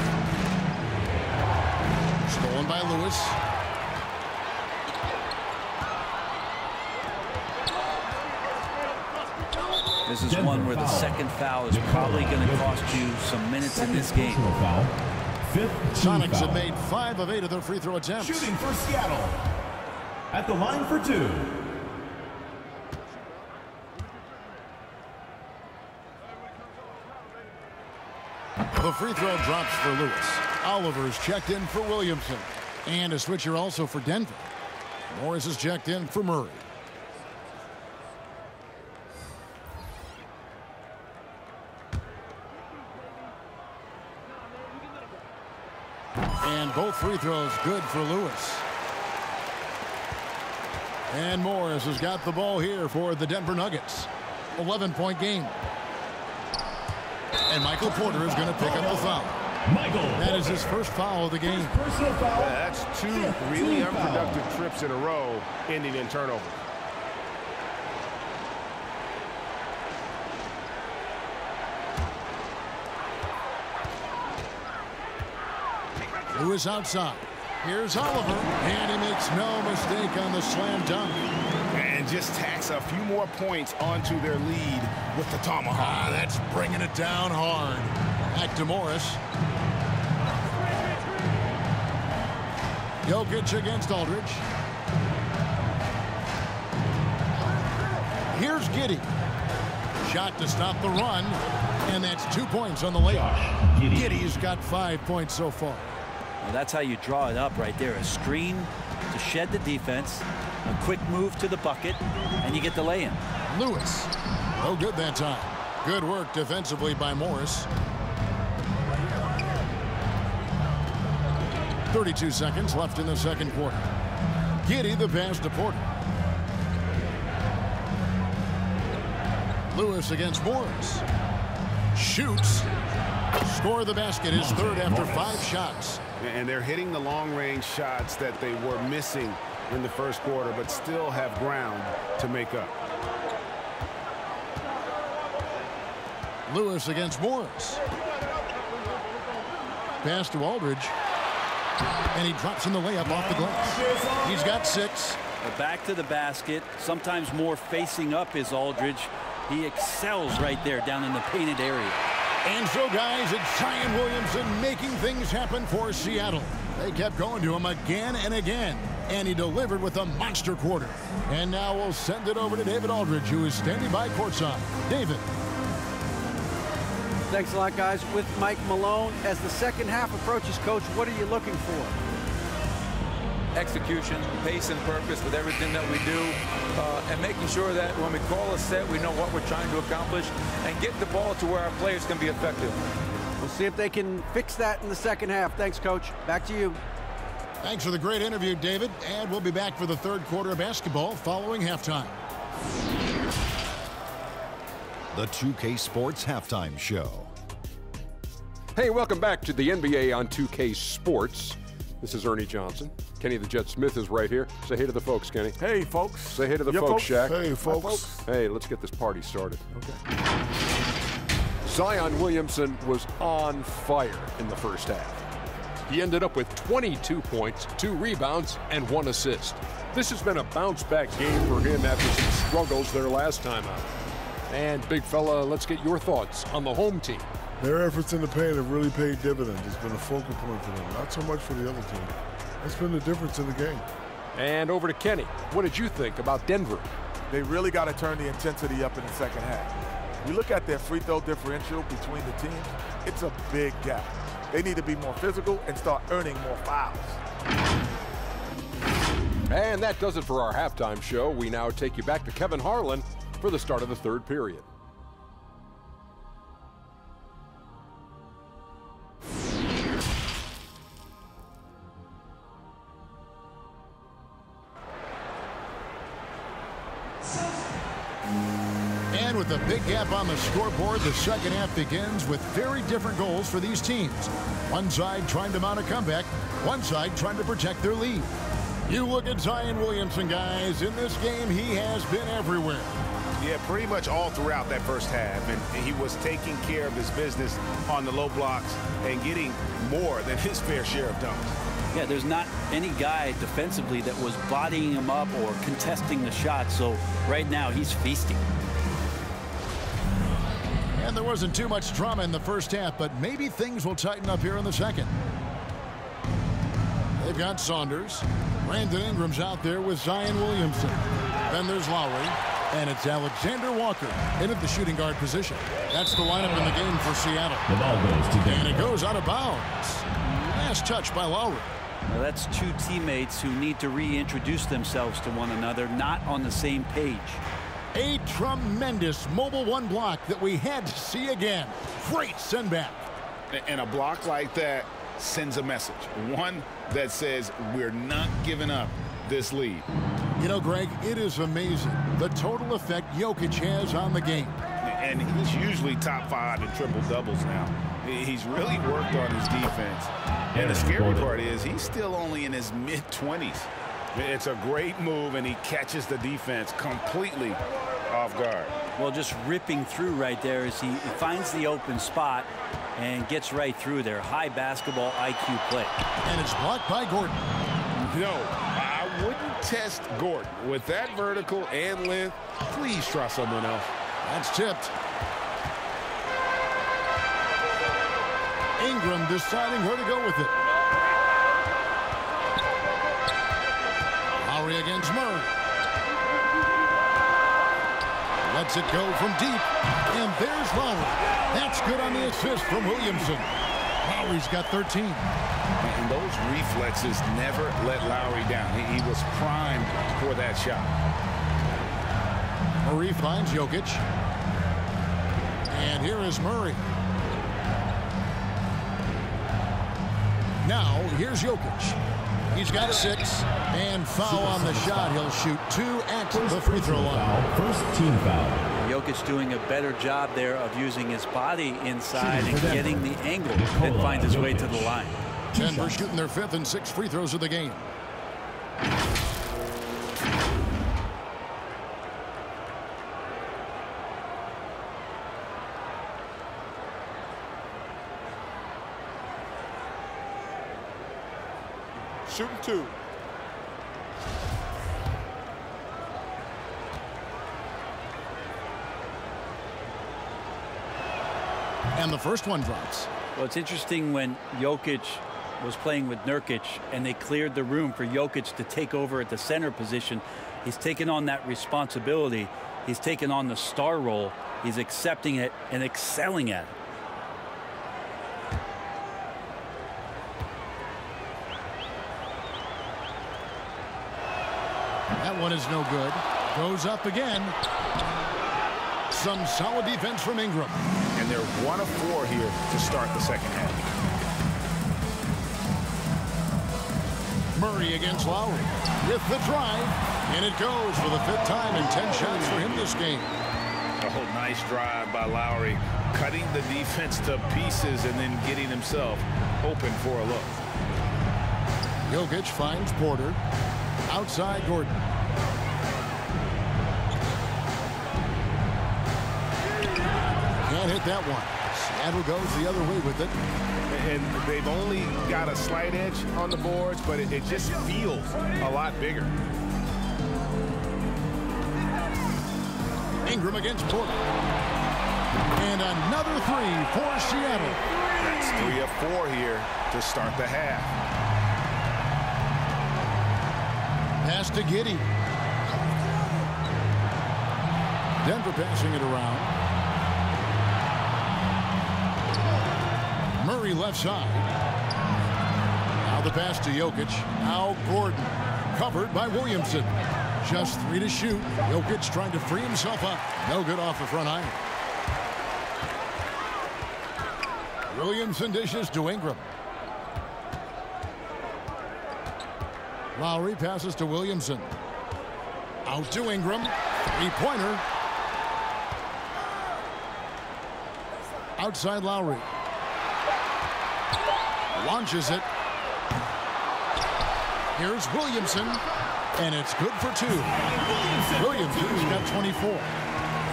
Stolen by Lewis. This is one where the second foul is probably going to cost you some minutes in this game. Fifth Sonics foul. have made 5 of 8 of their free throw attempts. Shooting for Seattle. At the line for 2. The free throw drops for Lewis. Oliver's checked in for Williamson. And a switcher also for Denver. Morris is checked in for Murray. And both free throws good for Lewis. And Morris has got the ball here for the Denver Nuggets. 11-point game. And Michael Porter is going to pick up the foul. That is his first foul of the game. Personal foul. That's 2 really unproductive trips in a row, ending in turnover. Lewis outside. Here's Oliver. And he makes no mistake on the slam dunk. And just tacks a few more points onto their lead with the tomahawk. That's bringing it down hard. Back to Morris. Jokic against Aldridge. Here's Giddey. Shot to stop the run. And that's 2 points on the layup. Giddey's got 5 points so far. Well, that's how you draw it up right there. A screen to shed the defense, a quick move to the bucket, and you get the lay-in. Lewis. No good that time. Good work defensively by Morris. 32 seconds left in the second quarter. Giddey the pass to Porter. Lewis against Morris. Shoots. Score the basket, his third after 5 shots. And they're hitting the long-range shots that they were missing in the first quarter, but still have ground to make up. Lewis against Morris. Pass to Aldridge. And he drops in the layup off the glass. He's got 6. Back to the basket. Sometimes more facing up is Aldridge. He excels right there down in the painted area. And so, guys, it's Zion Williamson making things happen for Seattle. They kept going to him again and again, and he delivered with a monster quarter. And now we'll send it over to David Aldridge, who is standing by courtside. David. Thanks a lot, guys. With Mike Malone, as the second half approaches, Coach, what are you looking for? Execution, pace, and purpose with everything that we do, and making sure that when we call a set, we know what we're trying to accomplish and get the ball to where our players can be effective. We'll see if they can fix that in the second half. Thanks, Coach. Back to you. Thanks for the great interview, David. And we'll be back for the third quarter of basketball following halftime. The 2K Sports Halftime Show. Hey, welcome back to the NBA on 2K Sports. This is Ernie Johnson. Kenny the Jet Smith is right here. Say hey to the folks, Kenny. Hey, folks. Say hey to the folks, Shaq. Hey, folks. Hey, let's get this party started. Okay. Zion Williamson was on fire in the first half. He ended up with 22 points, 2 rebounds, and 1 assist. This has been a bounce-back game for him after some struggles their last time out. And, big fella, let's get your thoughts on the home team. Their efforts in the paint have really paid dividends. It's been a focal point for them, not so much for the other team. That's been the difference in the game. And over to Kenny. What did you think about Denver? They really got to turn the intensity up in the second half. You look at their free throw differential between the teams, it's a big gap. They need to be more physical and start earning more fouls. And that does it for our halftime show. We now take you back to Kevin Harlan for the start of the third period. And with a big gap on the scoreboard, the second half begins with very different goals for these teams. One side trying to mount a comeback, one side trying to protect their lead. You look at Zion Williamson, guys. In this game, he has been everywhere. Yeah, pretty much all throughout that first half. And he was taking care of his business on the low blocks and getting more than his fair share of dunks. Yeah, there's not any guy defensively that was bodying him up or contesting the shot. So right now he's feasting. And there wasn't too much drama in the first half, but maybe things will tighten up here in the second. They've got Saunders. Brandon Ingram's out there with Zion Williamson. Then there's Lowry. And it's Alexander Walker in at the shooting guard position. That's the lineup in the game for Seattle. The ball goes to Denver. And it goes out of bounds. Last touch by Lowry. Well, that's two teammates who need to reintroduce themselves to one another, not on the same page. A tremendous mobile one block that we had to see again. Great send back. And a block like that sends a message. One that says we're not giving up this lead. You know, Greg, it is amazing the total effect Jokic has on the game. And he's usually top 5 in triple doubles now. He's really worked on his defense. And the scary part is he's still only in his mid-20s. It's a great move, and he catches the defense completely off guard. Well, just ripping through right there as he finds the open spot and gets right through there. High basketball IQ play. And it's blocked by Gordon. No, I wouldn't test Gordon. With that vertical and length, please try someone else. That's tipped. Ingram deciding where to go with it. Lowry against Murray. Lets it go from deep. And there's Lowry. That's good on the assist from Williamson. Lowry's got 13. And those reflexes never let Lowry down. He was primed for that shot. Murray finds Jokic. And here is Murray. Now, here's Jokic. He's got 6. And foul on the shot. He'll shoot 2 at the free throw line. First team foul. Jokic doing a better job there of using his body inside and getting the angle that finds his way to the line. Denver shooting their 5th and 6th free throws of the game. Shooting 2. And the first one drops. Well, it's interesting when Jokic was playing with Nurkic and they cleared the room for Jokic to take over at the center position. He's taken on that responsibility. He's taken on the star role. He's accepting it and excelling at it. That one is no good. Goes up again. Some solid defense from Ingram. And they're 1 of 4 here to start the second half. Murray against Lowry with the drive. And it goes for the 5th time in 10 shots for him this game. Oh, nice drive by Lowry. Cutting the defense to pieces and then getting himself open for a look. Jokic finds Porter. Outside Gordon. Can't hit that one. Seattle goes the other way with it. And they've only got a slight edge on the boards, but it just feels a lot bigger. Ingram against Porter. And another 3 for Seattle. That's 3 of 4 here to start the half. Pass to Giddey. Denver passing it around. Murray left side. Now the pass to Jokic. Now Gordon. Covered by Williamson. Just 3 to shoot. Jokic trying to free himself up. No good off the front iron. Williamson dishes to Ingram. Lowry passes to Williamson. Out to Ingram. 3-pointer. Outside Lowry. Launches it. Here's Williamson. And it's good for 2. Williamson's got 24.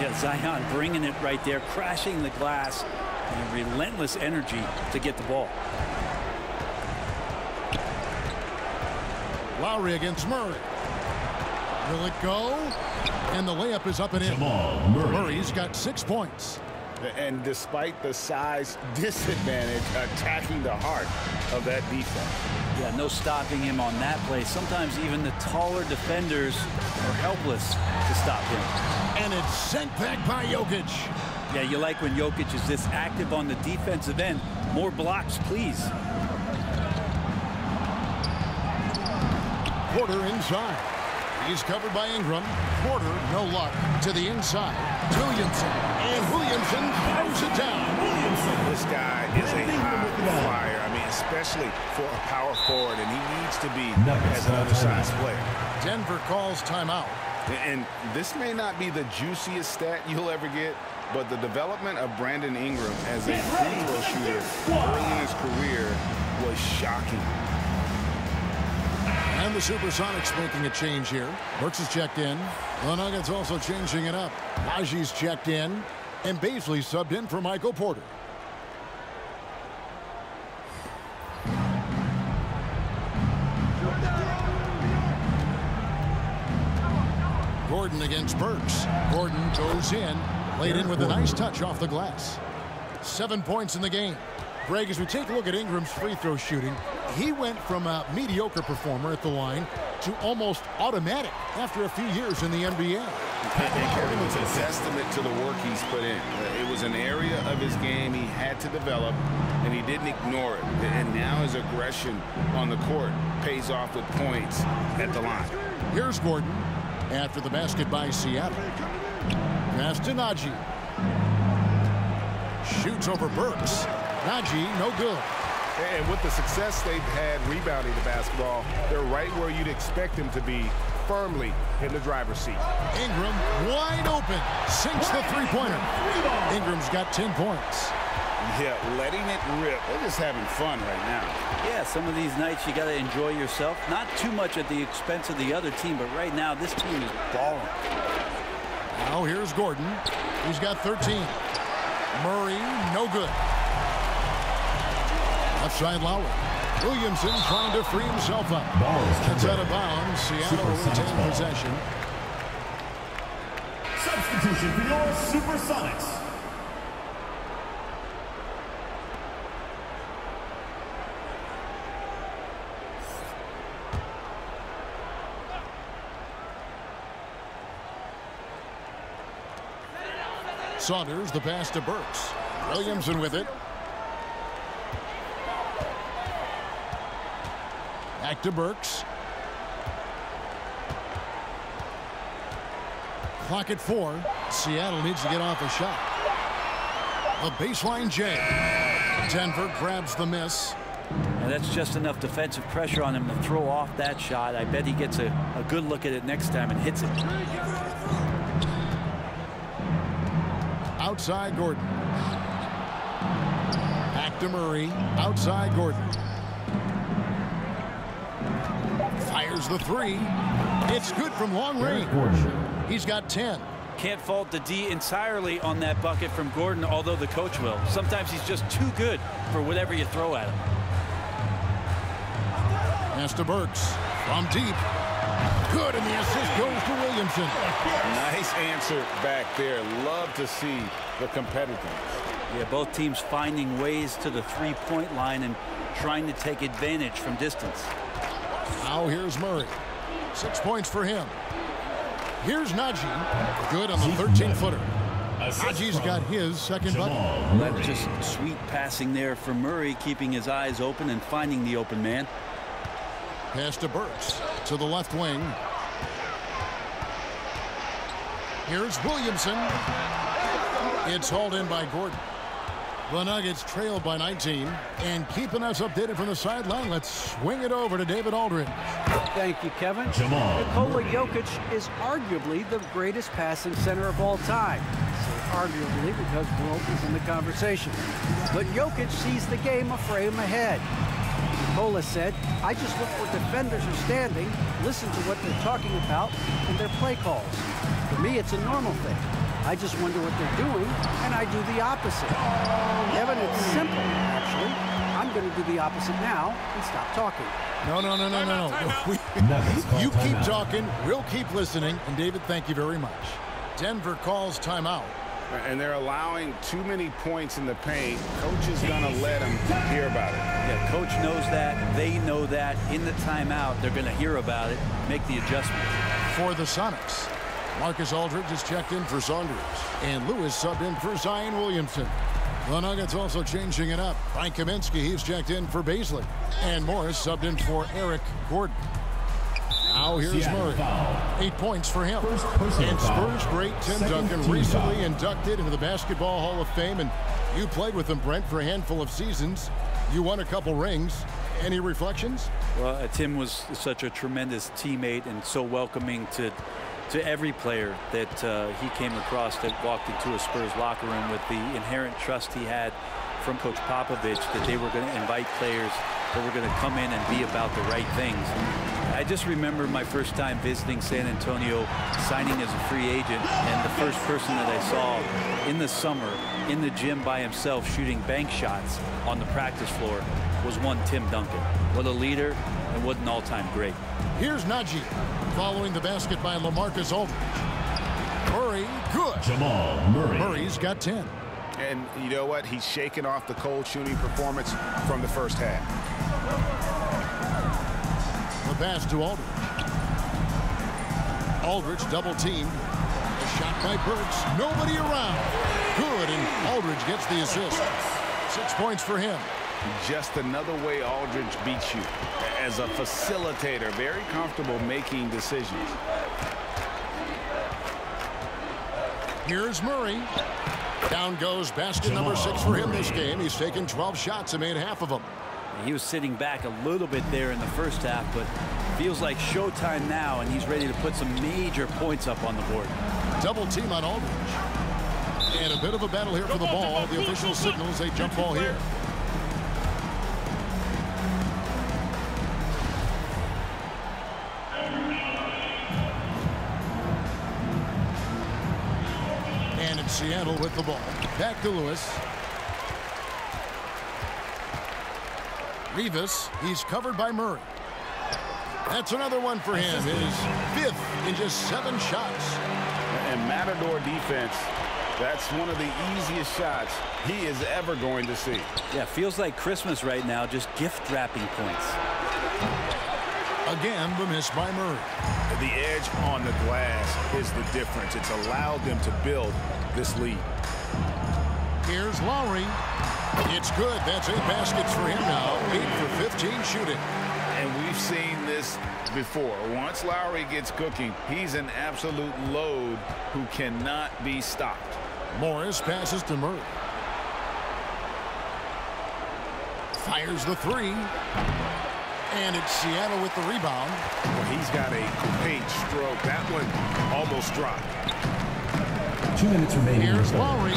Yeah, Zion bringing it right there, crashing the glass, and relentless energy to get the ball. Lowry against Murray. Will it go? And the layup is up and in. Murray. Murray's got 6 points. And despite the size disadvantage, attacking the heart of that defense. Yeah, no stopping him on that play. Sometimes even the taller defenders are helpless to stop him. And it's sent back by Jokic. Yeah, you like when Jokic is this active on the defensive end. More blocks, please. Porter inside. He's covered by Ingram. Porter, no luck. To the inside. Williamson. And Williamson throws it down. This guy is a high flyer. I mean, especially for a power forward, and he needs to be as an undersized player. Denver calls timeout. And this may not be the juiciest stat you'll ever get, but the development of Brandon Ingram as a free throw shooter early in his career was shocking. And the Supersonics making a change here. Burks is checked in. The Nuggets also changing it up. Najee's checked in. And Baisley subbed in for Michael Porter. Gordon against Burks. Gordon goes in. Laid in with a nice touch off the glass. 7 points in the game. Greg, as we take a look at Ingram's free throw shooting, he went from a mediocre performer at the line to almost automatic after a few years in the NBA. And Kevin, it's a testament to the work he's put in. It was an area of his game he had to develop, and he didn't ignore it. And now his aggression on the court pays off with points at the line. Here's Gordon after the basket by Seattle. Pass to Najee. Shoots over Burks. Najee, no good. And with the success they've had rebounding the basketball, they're right where you'd expect them to be, firmly in the driver's seat. Ingram wide open. Sinks the three-pointer. Ingram's got 10 points. Yeah, letting it rip. They're just having fun right now. Yeah, some of these nights you got to enjoy yourself. Not too much at the expense of the other team, but right now this team is balling. Now here's Gordon. He's got 13. Murray, no good. Left side Lowry. Williamson trying to free himself up. That's out of bounds. Seattle retain possession. Substitution for your Supersonics. Saunders, the pass to Burks. Williamson with it. Back to Burks. Clock at 4. Seattle needs to get off a shot. A baseline J. Denver grabs the miss. And that's just enough defensive pressure on him to throw off that shot. I bet he gets a good look at it next time and hits it. Outside Gordon. Back to Murray. Outside Gordon. Fires the three. It's good from long range. He's got 10. Can't fault the D entirely on that bucket from Gordon, although the coach will. Sometimes he's just too good for whatever you throw at him. Pass to Burks. From deep. Good, and the assist goes to Williamson. Nice answer back there. Love to see the competitiveness. Yeah, both teams finding ways to the three-point line and trying to take advantage from distance. Now here's Murray. 6 points for him. Here's Najee. Good on the 13-footer. Najee's got his second bucket. That's just sweet passing there for Murray, keeping his eyes open and finding the open man. Pass to Burks to the left wing. Here's Williamson. It's hauled in by Gordon. The Nuggets trailed by 19. And keeping us updated from the sideline, let's swing it over to David Aldridge. Thank you, Kevin. Nikola Jokic is arguably the greatest passing center of all time. I say arguably because Wilt is in the conversation. But Jokic sees the game a frame ahead. Nikola said, I just look where defenders are standing, listen to what they're talking about, and their play calls. For me, it's a normal thing. I just wonder what they're doing, and I do the opposite. Kevin, it's simple, actually. I'm going to do the opposite now and stop talking. No. You keep talking, we'll keep listening, and David, thank you very much. Denver calls timeout. And they're allowing too many points in the paint. Coach is going to let them hear about it. Yeah, coach knows that. They know that. In the timeout, they're going to hear about it, make the adjustment. For the Sonics, Marcus Aldridge is checked in for Saunders, and Lewis subbed in for Zion Williamson. The Nuggets also changing it up. Frank Kaminsky, he's checked in for Baisley, and Morris subbed in for Eric Gordon. Now here's Murray. 8 points for him. And Spurs great Tim Duncan recently inducted into the Basketball Hall of Fame, and you played with him, Brent, for a handful of seasons. You won a couple rings. Any reflections? Well, Tim was such a tremendous teammate and so welcoming to every player that he came across that walked into a Spurs locker room, with the inherent trust he had from Coach Popovich that they were going to invite players that were going to come in and be about the right things. I just remember my first time visiting San Antonio, signing as a free agent, and the first person that I saw in the summer in the gym by himself shooting bank shots on the practice floor was one Tim Duncan. What a leader and what an all-time great. Here's Najee following the basket by LaMarcus Aldridge. Murray, good. Jamal Murray. Murray's got 10. And you know what? He's shaking off the cold shooting performance from the first half. The pass to Aldridge. Aldridge double teamed. A shot by Burks. Nobody around. Good, and Aldridge gets the assist. 6 points for him. Just another way Aldridge beats you. As a facilitator, very comfortable making decisions. Here's Murray. Down goes basket number 6 for him this game. He's taken 12 shots and made half of them. He was sitting back a little bit there in the first half, but feels like showtime now, and he's ready to put some major points up on the board. Double team on Aldridge. And a bit of a battle here for the ball. The official signals a jump ball here. And it's Seattle with the ball. Back to Lewis. Rivas, he's covered by Murray. That's another one for him. His 5th in just 7 shots. And Matador defense, that's one of the easiest shots he is ever going to see. Yeah, feels like Christmas right now, just gift wrapping points. Again, the miss by Murray. The edge on the glass is the difference. It's allowed them to build this lead. Here's Lowry. It's good. That's 8 baskets for him now. 8 for 15 shooting. And we've seen this before. Once Lowry gets cooking, he's an absolute load who cannot be stopped. Morris passes to Murray. Fires the 3. And it's Seattle with the rebound. Well, he's got a great stroke. That one almost dropped. 2 minutes remaining. Here's Lowry.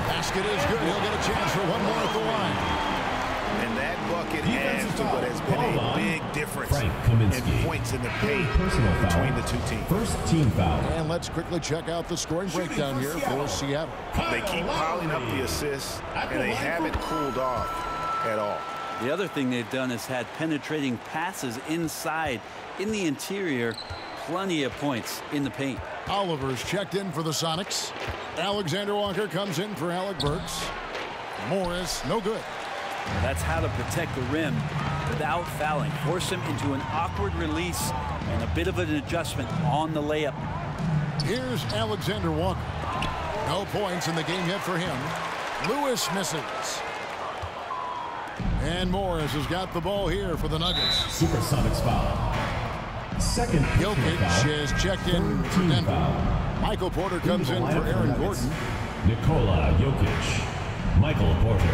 Basket is good. He'll get a chance for one more at the line. And that bucket adds to what has been a big difference in points in the paint between the two teams. First team foul. And let's quickly check out the scoring breakdown here for Seattle. They keep piling up the assists, and they haven't cooled off at all. The other thing they've done is had penetrating passes inside in the interior. Plenty of points in the paint. Oliver's checked in for the Sonics. Alexander Walker comes in for Alec Burks. Morris, no good. That's how to protect the rim without fouling. Force him into an awkward release and a bit of an adjustment on the layup. Here's Alexander Walker. No points in the game yet for him. Lewis misses. And Morris has got the ball here for the Nuggets. Supersonics foul. Second. Jokic is checked in for Denver. Michael Porter comes in for Aaron Gordon. Nikola Jokic. Michael Porter.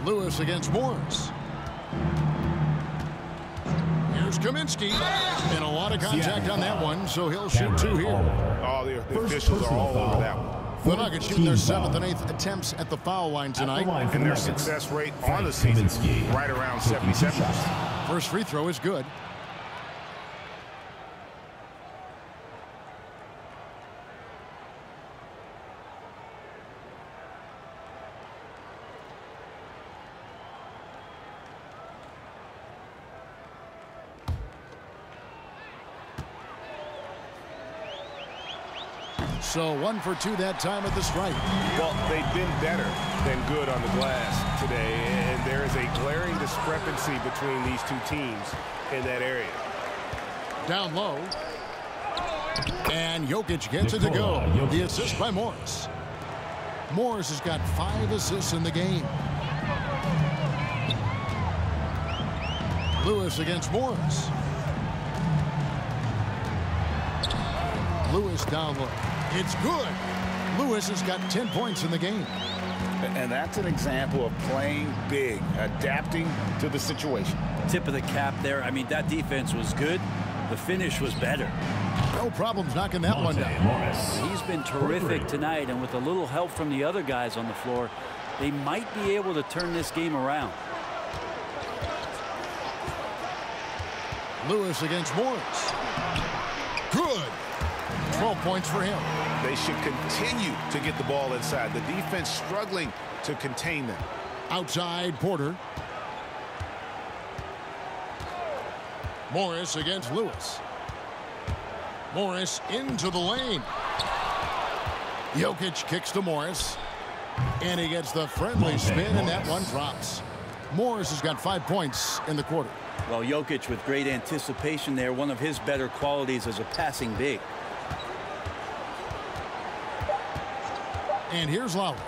Lewis against Morris. Here's Kaminsky. And a lot of contact on that one, so he'll shoot 2 here. Oh, the officials are all over that one. The Nuggets shooting their 7th and 8th attempts at the foul line tonight. And their success rate on the season right around 77%. First free throw is good. So 1 for 2 that time at the stripe. Well, they've been better than good on the glass today, and there is a glaring discrepancy between these two teams in that area. Down low. And Jokic gets it to go. The assist by Morris. Morris has got 5 assists in the game. Lewis against Morris. Lewis down low. It's good. Lewis has got 10 points in the game. And that's an example of playing big, adapting to the situation. Tip of the cap there. I mean, that defense was good. The finish was better. No problems knocking that one down. He's been terrific tonight, and with a little help from the other guys on the floor, they might be able to turn this game around. Lewis against Morris. Good. 12 points for him. They should continue to get the ball inside. The defense struggling to contain them. Outside Porter. Morris against Lewis. Morris into the lane. Jokic kicks to Morris. And he gets the friendly spin, and that one drops. Morris has got 5 points in the quarter. Well, Jokic with great anticipation there. One of his better qualities as a passing big. And here's Lowry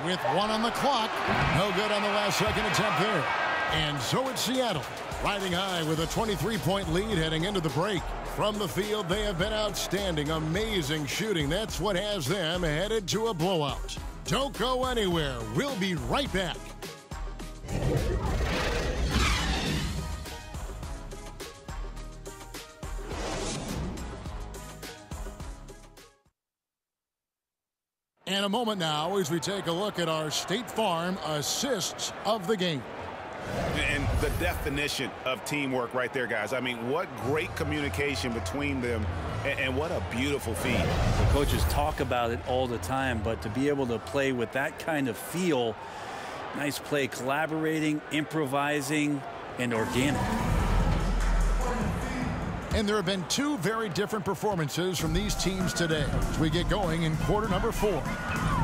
with 1 on the clock. No good on the last second attempt there. And so it's Seattle riding high with a 23-point lead heading into the break. From the field, they have been outstanding. Amazing shooting. That's what has them headed to a blowout. Don't go anywhere. We'll be right back. And a moment now as we take a look at our State Farm assists of the game. And the definition of teamwork right there, guys. I mean, what great communication between them, and what a beautiful feed. The coaches talk about it all the time, but to be able to play with that kind of feel, nice play, collaborating, improvising, and organic. And there have been 2 very different performances from these teams today as we get going in quarter number 4.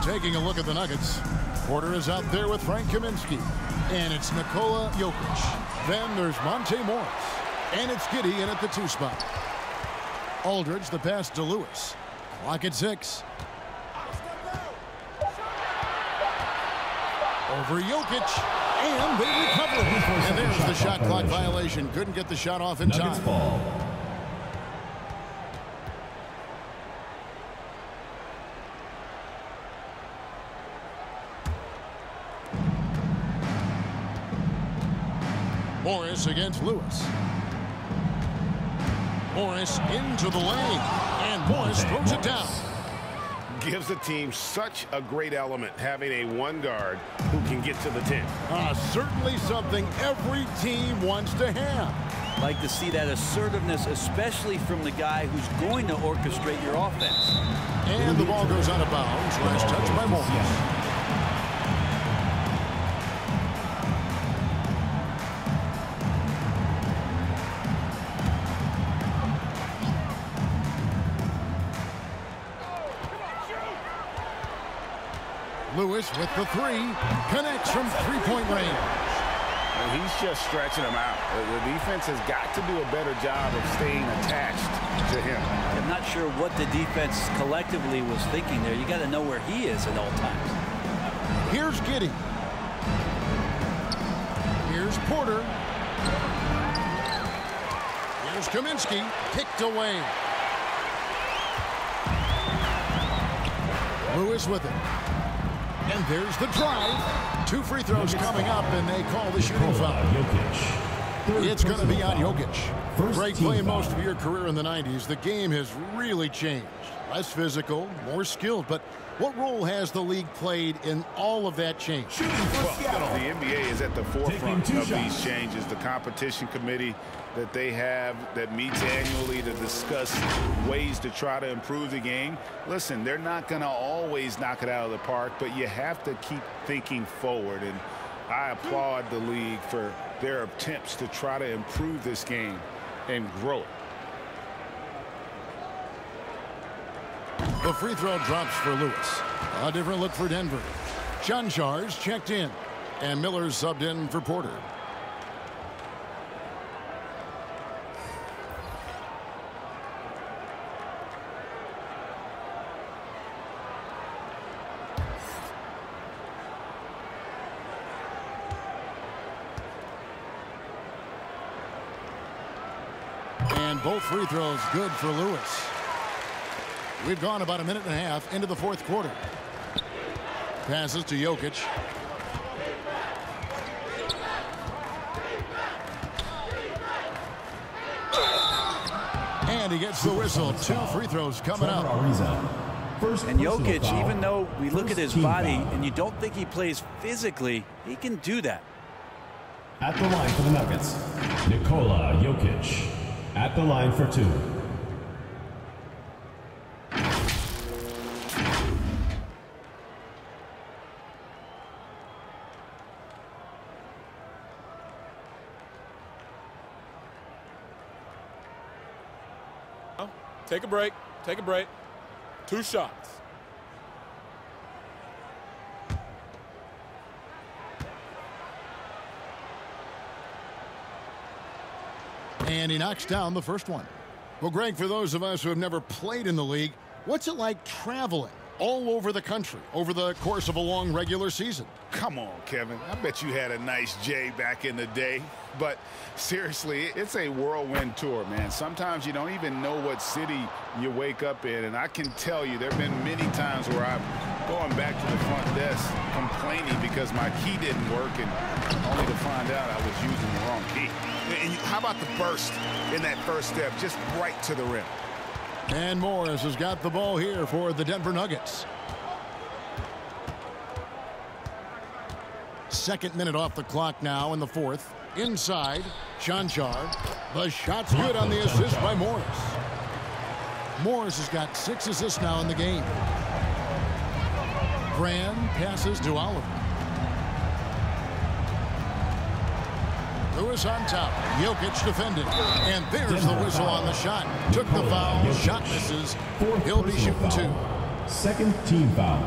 Taking a look at the Nuggets. Porter is out there with Frank Kaminsky. And it's Nikola Jokic. Then there's Monte Morris. And it's Giddey in at the 2 spot. Aldridge the pass to Lewis. Clock at 6. Over Jokic. And they recover. And there's the shot clock violation. Couldn't get the shot off in time. Morris against Lewis. Morris into the lane. And Morris throws it down. Gives the team such a great element having a 1 guard who can get to the 10. Certainly something every team wants to have. Like to see that assertiveness, especially from the guy who's going to orchestrate your offense. And the ball goes out of bounds. Last touch by Morris. Lewis with the 3, connects from 3-point range. And he's just stretching them out. The defense has got to do a better job of staying attached to him. I'm not sure what the defense collectively was thinking there. You got to know where he is at all times. Here's Giddey. Here's Porter. Here's Kaminsky, kicked away. Lewis with it. And there's the drive. 2 free throws coming up, and they call the shooting foul. It's going to be on Jokic. Greg, playing most of your career in the 90s, the game has really changed. Less physical, more skilled. But what role has the league played in all of that change? Well, the NBA is at the forefront of these changes. The competition committee that they have that meets annually to discuss ways to try to improve the game. Listen, they're not going to always knock it out of the park, but you have to keep thinking forward. And I applaud the league for their attempts to try to improve this game and grow it. The free throw drops for Lewis. A different look for Denver. Chanchar's checked in. And Miller's subbed in for Porter. And both free throws good for Lewis. We've gone about a minute and a half into the fourth quarter. Passes to Jokic. And he gets the whistle. 2 free throws coming up. And Jokic, even though we look at his body and you don't think he plays physically, he can do that. At the line for the Nuggets, Nikola Jokic. At the line for 2. Take a break. Take a break. 2 shots. And he knocks down the first one. Well, Greg, for those of us who have never played in the league, what's it like traveling all over the country over the course of a long regular season? Come on, Kevin. I bet you had a nice J back in the day. But seriously, it's a whirlwind tour, man. Sometimes you don't even know what city you wake up in. And I can tell you there have been many times where I'm going back to the front desk complaining because my key didn't work and only to find out I was using the wrong key. And how about the burst in that first step, just right to the rim? And Morris has got the ball here for the Denver Nuggets. 2nd minute off the clock now in the 4th. Inside, Chanchar. The shot's good on the assist by Morris. Morris has got 6 assists now in the game. Brand passes to Oliver. Lewis on top. Jokic defended. And there's the whistle on the shot. Took the foul. Shot misses. He'll be shooting 2. 2nd team foul.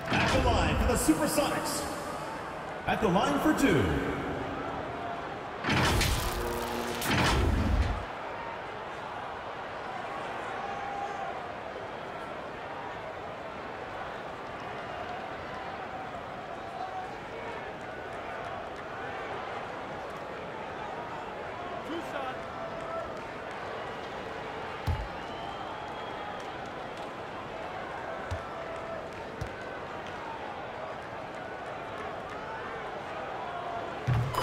At the line for the Supersonics. At the line for 2.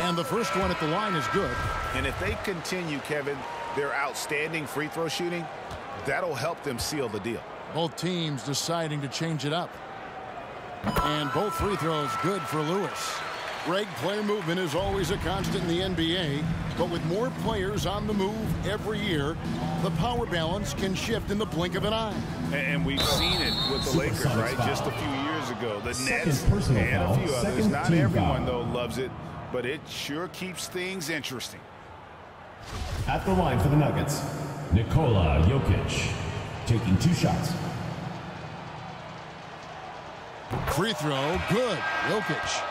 And the first one at the line is good. And if they continue, Kevin, their outstanding free throw shooting, that'll help them seal the deal. Both teams deciding to change it up. And both free throws good for Lewis. Greg, player movement is always a constant in the NBA, but with more players on the move every year, the power balance can shift in the blink of an eye. And we've seen it with the Lakers, right? Just a few years ago. The Nets and a few others. Not everyone, though, loves it, but it sure keeps things interesting. At the line for the Nuggets, Nikola Jokic, taking 2 shots. Free throw, good. Jokic.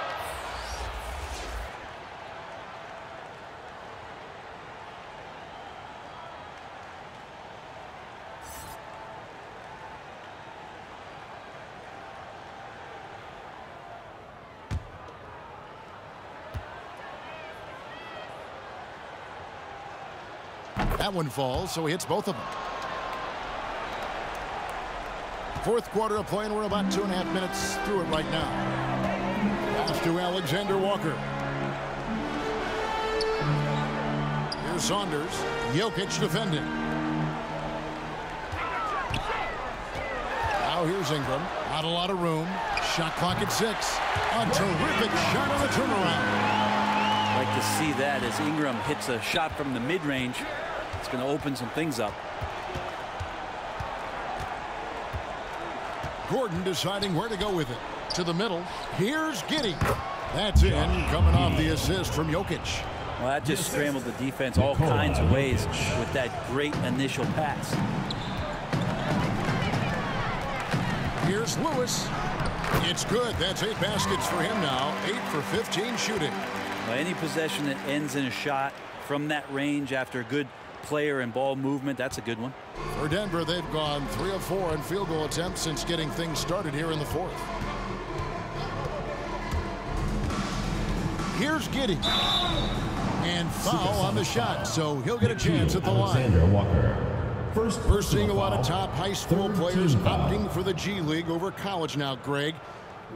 That one falls, so he hits both of them. 4th quarter of play, and we're about 2.5 minutes through it right now. Pass to Alexander Walker. Here's Saunders. Jokic defending. Now here's Ingram. Not a lot of room. Shot clock at 6. A terrific shot on the turnaround. I'd like to see that as Ingram hits a shot from the mid-range. It's going to open some things up. Gordon deciding where to go with it. To the middle. Here's Giddey. That's in, coming off the assist from Jokic. Well, that just scrambled the defense all kinds of ways with that great initial pass. Here's Lewis. It's good. That's 8 baskets for him now. 8 for 15 shooting. Well, any possession that ends in a shot from that range after good player and ball movement, that's a good one. For Denver, they've gone 3 of 4 in field goal attempts since getting things started here in the 4th. Here's Giddey. And foul on the shot, so he'll get a chance at the line. Walker. We're seeing a lot of top high school players opting for the G League over college now, Greg.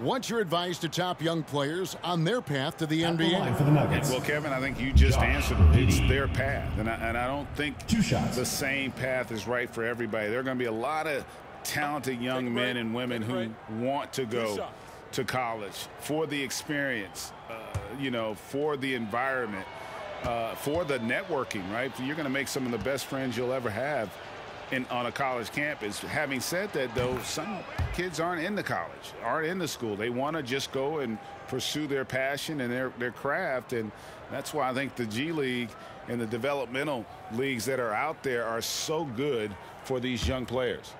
What's your advice to top young players on their path to the NBA? For the Nuggets. Well, Kevin, I think you just answered it. It's their path. And I don't think the same path is right for everybody. There are going to be a lot of talented young men and women who want to go to college for the experience, for the environment, for the networking, right? You're going to make some of the best friends you'll ever have on a college campus. Having said that, though, some kids aren't into college, aren't into school. They want to just go and pursue their passion and their craft, and that's why I think the G League and the developmental leagues that are out there are so good for these young players.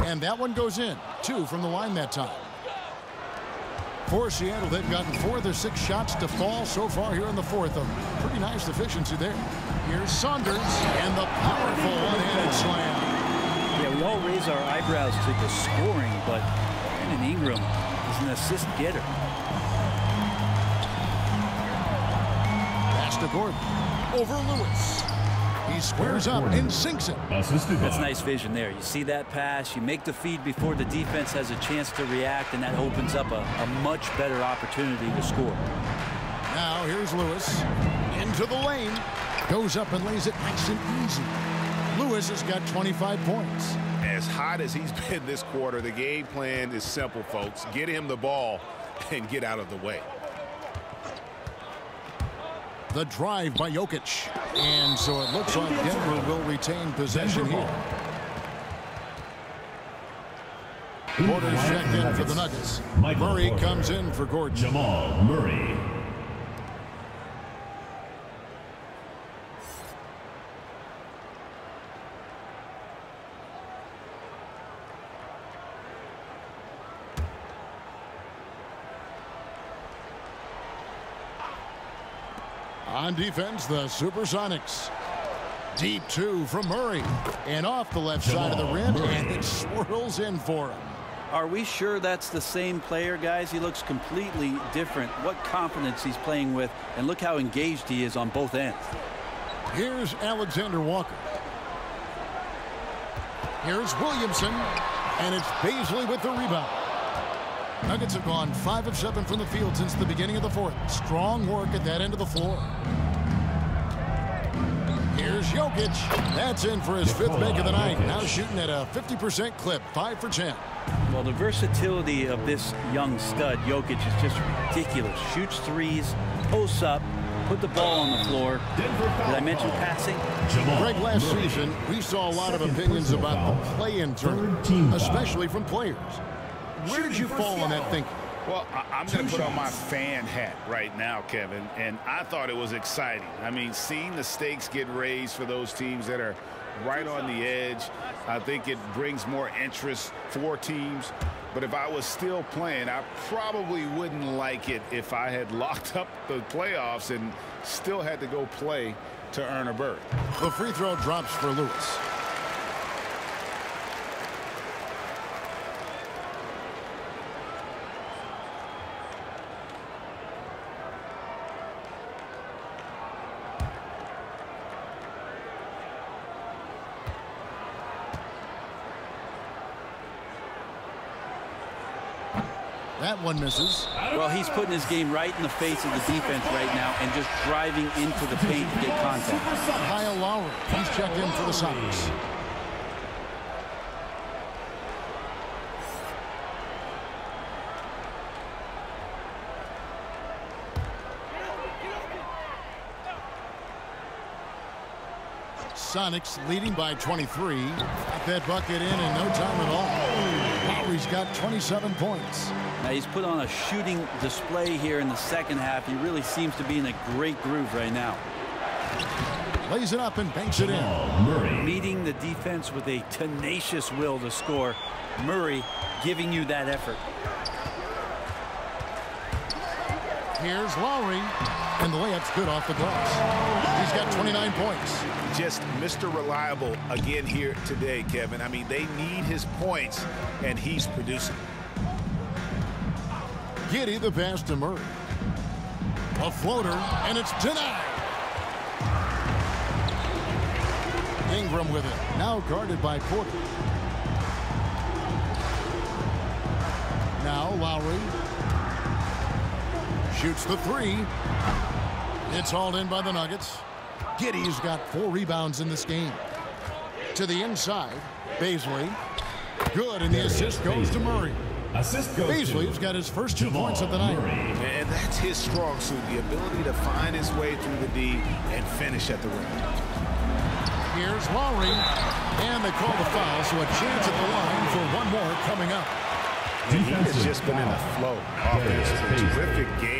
And that one goes in. 2 from the line that time. For Seattle, they've gotten 4 of their 6 shots to fall so far here in the 4th. A pretty nice efficiency there. Here's Saunders and the powerful one-handed slam. Yeah, we all raise our eyebrows to the scoring, but Ingram is an assist getter. Pass to Gordon. Over Lewis. He squares up and sinks it. That's nice vision there. You see that pass, you make the feed before the defense has a chance to react, and that opens up a much better opportunity to score. Now here's Lewis into the lane. Goes up and lays it nice and easy. Lewis has got 25 points. As hot as he's been this quarter, the game plan is simple, folks. Get him the ball and get out of the way. The drive by Jokic. And so it looks like Denver will retain possession here. Porter's checked in for the Nuggets. Murray comes in for Gordon. Jamal Murray. On defense, the Supersonics. Deep 2 from Murray. And off the left side of the rim, and it swirls in for him. Are we sure that's the same player, guys? He looks completely different. What confidence he's playing with, and look how engaged he is on both ends. Here's Alexander Walker. Here's Williamson, and it's Baisley with the rebound. Nuggets have gone 5 of 7 from the field since the beginning of the 4th. Strong work at that end of the floor. Here's Jokic. That's in for his 5th make of the night. Now shooting at a 50% clip, 5 for 10. Well, the versatility of this young stud, Jokic, is just ridiculous. Shoots threes, posts up, put the ball on the floor. Did I mention passing? Greg, last season, we saw a lot of opinions about the play-in tournament, especially from players. Where did you fall on that thinking? Well, I'm going to put on my fan hat right now, Kevin, and I thought it was exciting. I mean, seeing the stakes get raised for those teams that are right on the edge, I think it brings more interest for teams. But if I was still playing, I probably wouldn't like it if I had locked up the playoffs and still had to go play to earn a berth. The free throw drops for Lewis. That one misses. Well, he's putting his game right in the face of the defense right now and just driving into the paint to get contact. Kyle Lowry, he's checked in for the Celtics. Sonics leading by 23. Got that bucket in no time at all. Lowry's got 27 points. Now he's put on a shooting display here in the second half. He really seems to be in a great groove right now. Lays it up and banks it in. Meeting the defense with a tenacious will to score. Murray giving you that effort. Here's Lowry, and the layup's good off the glass. He's got 29 points. Just Mr. Reliable again here today, Kevin. I mean, they need his points, and he's producing. Giddey the pass to Murray. A floater, and it's denied. Ingram with it, now guarded by Porter. Now Lowry shoots the three. It's hauled in by the Nuggets. Giddey's got 4 rebounds in this game. To the inside, Bazley. Good, and the assist goes to Murray. Bazley's got his first 2 points of the night. And that's his strong suit, the ability to find his way through the D and finish at the rim. Here's Lowry, and they call the foul, so a chance at the line for one more coming up. And he has just been in a flow. Offense, terrific game.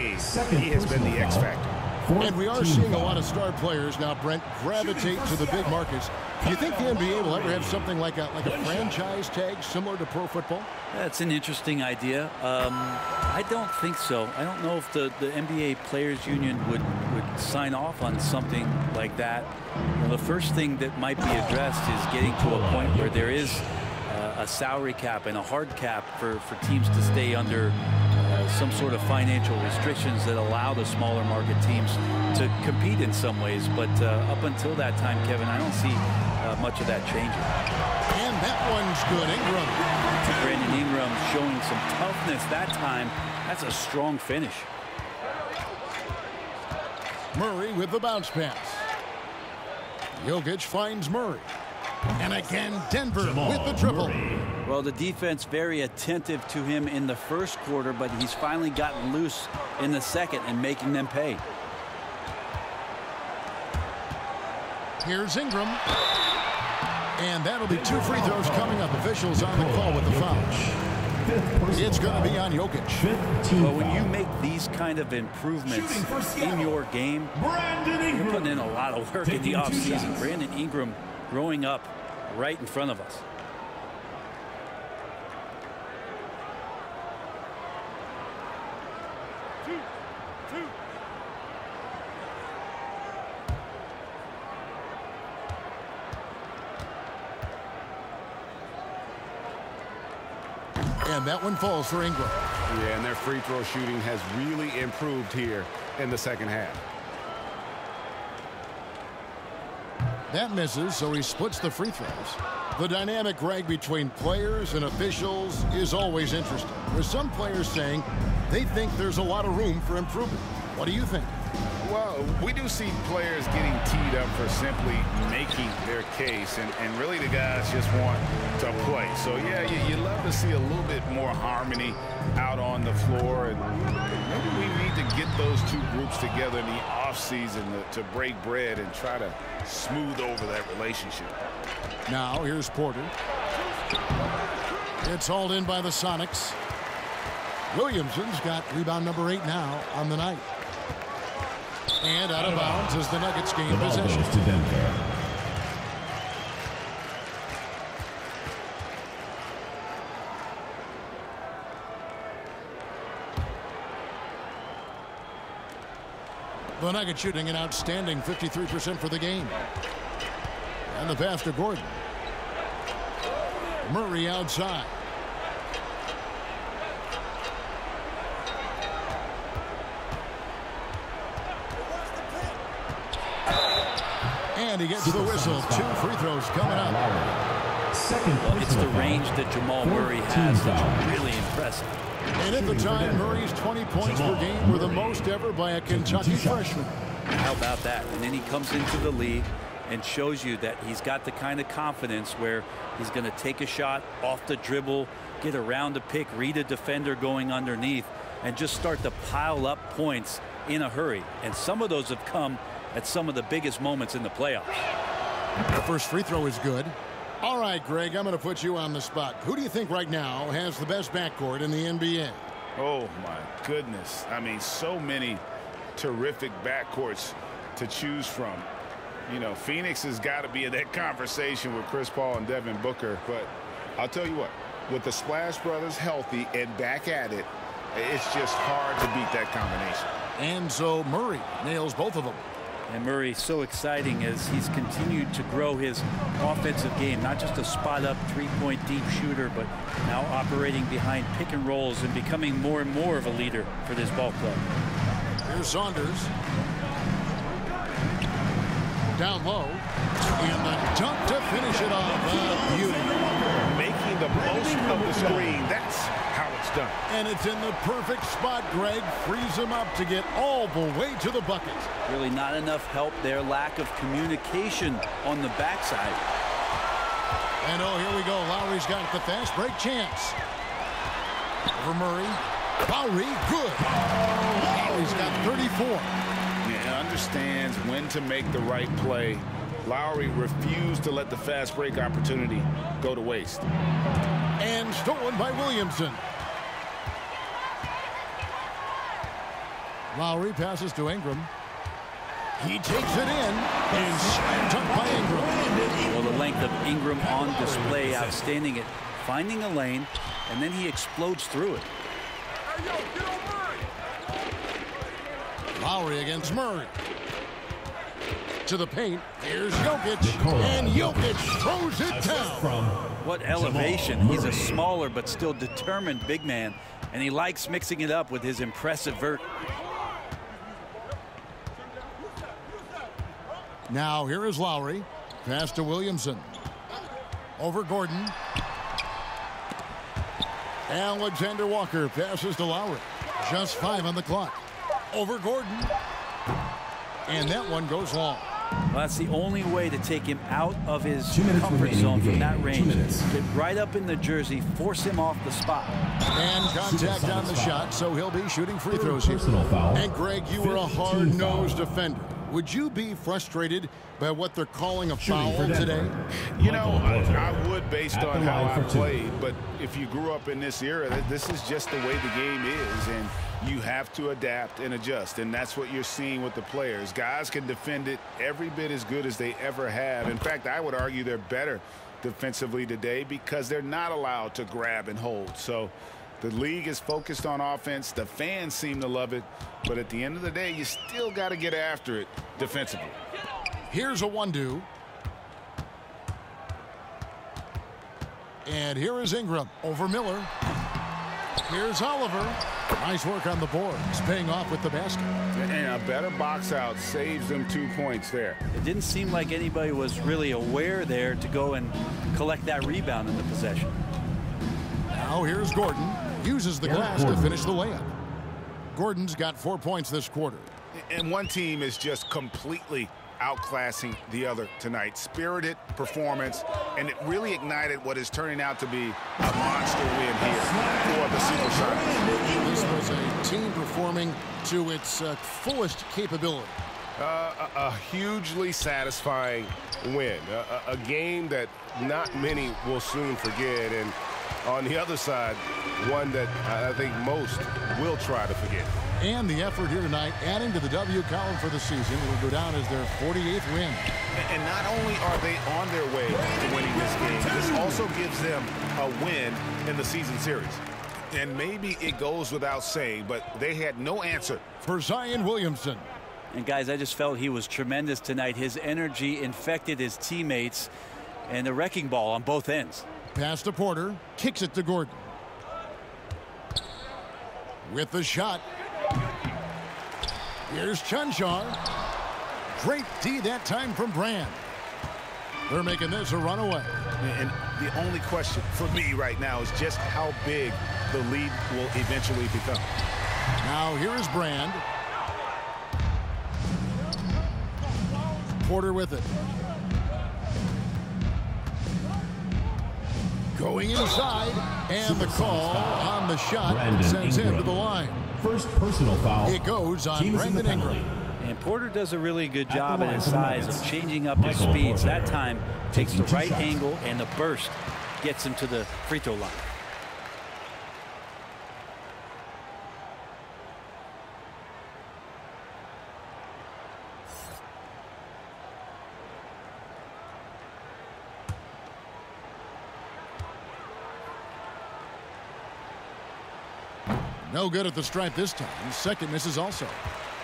He has been the X factor. And we are seeing a lot of star players now, Brent, gravitate to the big markets. Do you think the NBA will ever have something like a franchise tag similar to pro football? That's an interesting idea. I don't think so. I don't know if the NBA Players Union would sign off on something like that. You know, the first thing that might be addressed is getting to a point where there is a salary cap and a hard cap for teams to stay under some sort of financial restrictions that allow the smaller market teams to compete in some ways. But up until that time, Kevin, I don't see much of that changing. And that one's good. Ingram. Brandon Ingram showing some toughness that time. That's a strong finish. Murray with the bounce pass. Jokic finds Murray. And again, Denver with the triple. Well, the defense very attentive to him in the first quarter, but he's finally gotten loose in the second and making them pay. Here's Ingram. And that'll be 2 free throws coming up. Officials on the call with the foul. It's going to be on Jokic. Well, when you make these kind of improvements in your game, you're putting in a lot of work in the offseason. Brandon Ingram growing up right in front of us. And that one falls for Ingram. Yeah, and their free throw shooting has really improved here in the second half. That misses, so he splits the free throws. The dynamic, Greg, between players and officials is always interesting. With some players saying they think there's a lot of room for improvement. What do you think? Well, we do see players getting teed up for simply making their case, and really the guys just want to play. So, yeah, you love to see a little bit more harmony out on the floor, and maybe we need to get those two groups together in the offseason to break bread and try to smooth over that relationship. Now, here's Porter. It's hauled in by the Sonics. Williamson's got rebound number 8 now on the night. And out of bounds as the Nuggets gain possession. To Denver. The Nuggets shooting an outstanding 53% for the game. And the pass to Gordon. Murray outside. And he gets the whistle. 2 free throws coming up. It's the range that Jamal Murray has that's really impressive. And at the time, Murray's 20 points per game were the most ever by a Kentucky freshman. How about that? And then he comes into the league and shows you that he's got the kind of confidence where he's going to take a shot off the dribble, get around the pick, read a defender going underneath, and just start to pile up points in a hurry. And some of those have come at some of the biggest moments in the playoffs. The first free throw is good. All right, Greg, I'm going to put you on the spot. Who do you think right now has the best backcourt in the NBA? Oh, my goodness. I mean, so many terrific backcourts to choose from. You know, Phoenix has got to be in that conversation with Chris Paul and Devin Booker. But I'll tell you what, with the Splash Brothers healthy and back at it, it's just hard to beat that combination. And so Murray nails both of them. And Murray, so exciting as he's continued to grow his offensive game. Not just a spot-up, three-point deep shooter, but now operating behind pick and rolls and becoming more and more of a leader for this ball club. Here's Saunders. Down low. And the dunk to finish it off. Beauty. Making the most of the screen. That's how it's done. And it's in the perfect spot. Greg frees him up to get all the way to the bucket. Really not enough help there. Lack of communication on the backside. And oh, here we go. Lowry's got the fast break chance. Over Murray. Lowry, good. Lowry's got 34. Yeah, understands when to make the right play. Lowry refused to let the fast break opportunity go to waste. And stolen by Williamson. Lowry passes to Ingram. He takes it in and slam dunk by Ingram. Well, the length of Ingram on display, outstanding at finding a lane, and then he explodes through it. Lowry against Murray. To the paint. Here's Jokic. And Jokic throws it down. What elevation. He's a smaller but still determined big man, and he likes mixing it up with his impressive vert. Now here is Lowry. Pass to Williamson. Over Gordon. Alexander Walker passes to Lowry. Just 5 on the clock. Over Gordon. And that one goes long. Well, that's the only way to take him out of his comfort zone from that range. Get right up in the jersey, force him off the spot. And contact on the shot, so he'll be shooting free throws here. And Greg, you were a hard-nosed defender. Would you be frustrated by what they're calling a foul today? You know, I would based on how I played, but if you grew up in this era, this is just the way the game is, and you have to adapt and adjust, and that's what you're seeing with the players. Guys can defend it every bit as good as they ever have. In fact, I would argue they're better defensively today because they're not allowed to grab and hold. So the league is focused on offense. The fans seem to love it. But at the end of the day, you still got to get after it defensively. Here's a 1-2. And here is Ingram over Miller. Here's Oliver. Nice work on the boards, paying off with the basket. And a better box out saves them 2 points there. It didn't seem like anybody was really aware there to go and collect that rebound in the possession. Now here's Gordon. Uses the glass to finish the layup. Gordon's got 4 points this quarter. And one team is just completely outclassing the other tonight. Spirited performance, and it really ignited what is turning out to be a monster win here for the Supersonics. This was a team performing to its fullest capability. A hugely satisfying win. A game that not many will soon forget, and on the other side, one that I think most will try to forget. And the effort here tonight, adding to the W column for the season, will go down as their 48th win. And not only are they on their way to winning this game, this also gives them a win in the season series. And maybe it goes without saying, but they had no answer for Zion Williamson. And guys, I just felt he was tremendous tonight. His energy infected his teammates, and the wrecking ball on both ends. Pass to Porter, kicks it to Gordon. With the shot. Here's Chunchar. Great D that time from Brand. They're making this a runaway. And the only question for me right now is just how big the lead will eventually become. Now here is Brand. Porter with it. Going inside, and the call on the shot sends him to the line. First personal foul. It goes on Brandon Ingram. And Porter does a really good job at his size of changing up his speeds. That time takes the right angle, and the burst gets him to the free throw line. No good at the stripe this time. Second misses also.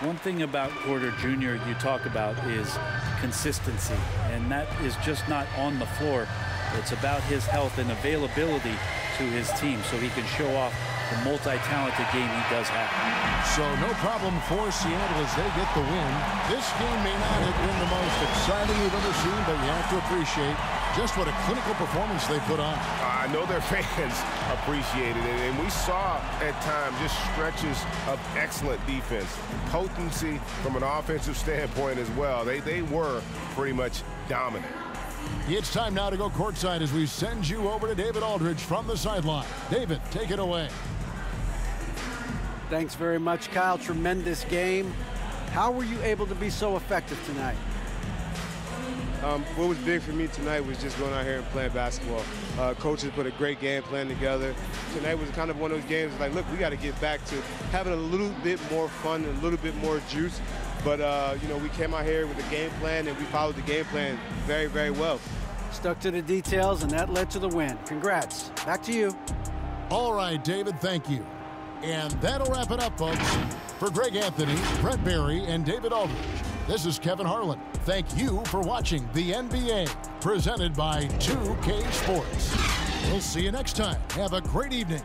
One thing about Porter Jr. you talk about is consistency, and that is just not on the floor. It's about his health and availability to his team so he can show off the multi-talented game he does have. So no problem for Seattle as they get the win. This game may not have been the most exciting we've ever seen, but you have to appreciate just what a clinical performance they put on. I know their fans appreciated it, and we saw at times just stretches of excellent defense. Potency from an offensive standpoint as well. They were pretty much dominant. It's time now to go courtside as we send you over to David Aldridge from the sideline. David, take it away. Thanks very much, Kyle. Tremendous game. How were you able to be so effective tonight? What was big for me tonight was just going out here and playing basketball. Coaches put a great game plan together. Tonight was kind of one of those games like, look, we got to get back to having a little bit more fun and a little bit more juice. But, you know, we came out here with a game plan, and we followed the game plan very, very well. Stuck to the details, and that led to the win. Congrats. Back to you. All right, David, thank you. And that'll wrap it up, folks. For Greg Anthony, Brett Barry, and David Aldridge, this is Kevin Harlan. Thank you for watching the NBA, presented by 2K Sports. We'll see you next time. Have a great evening.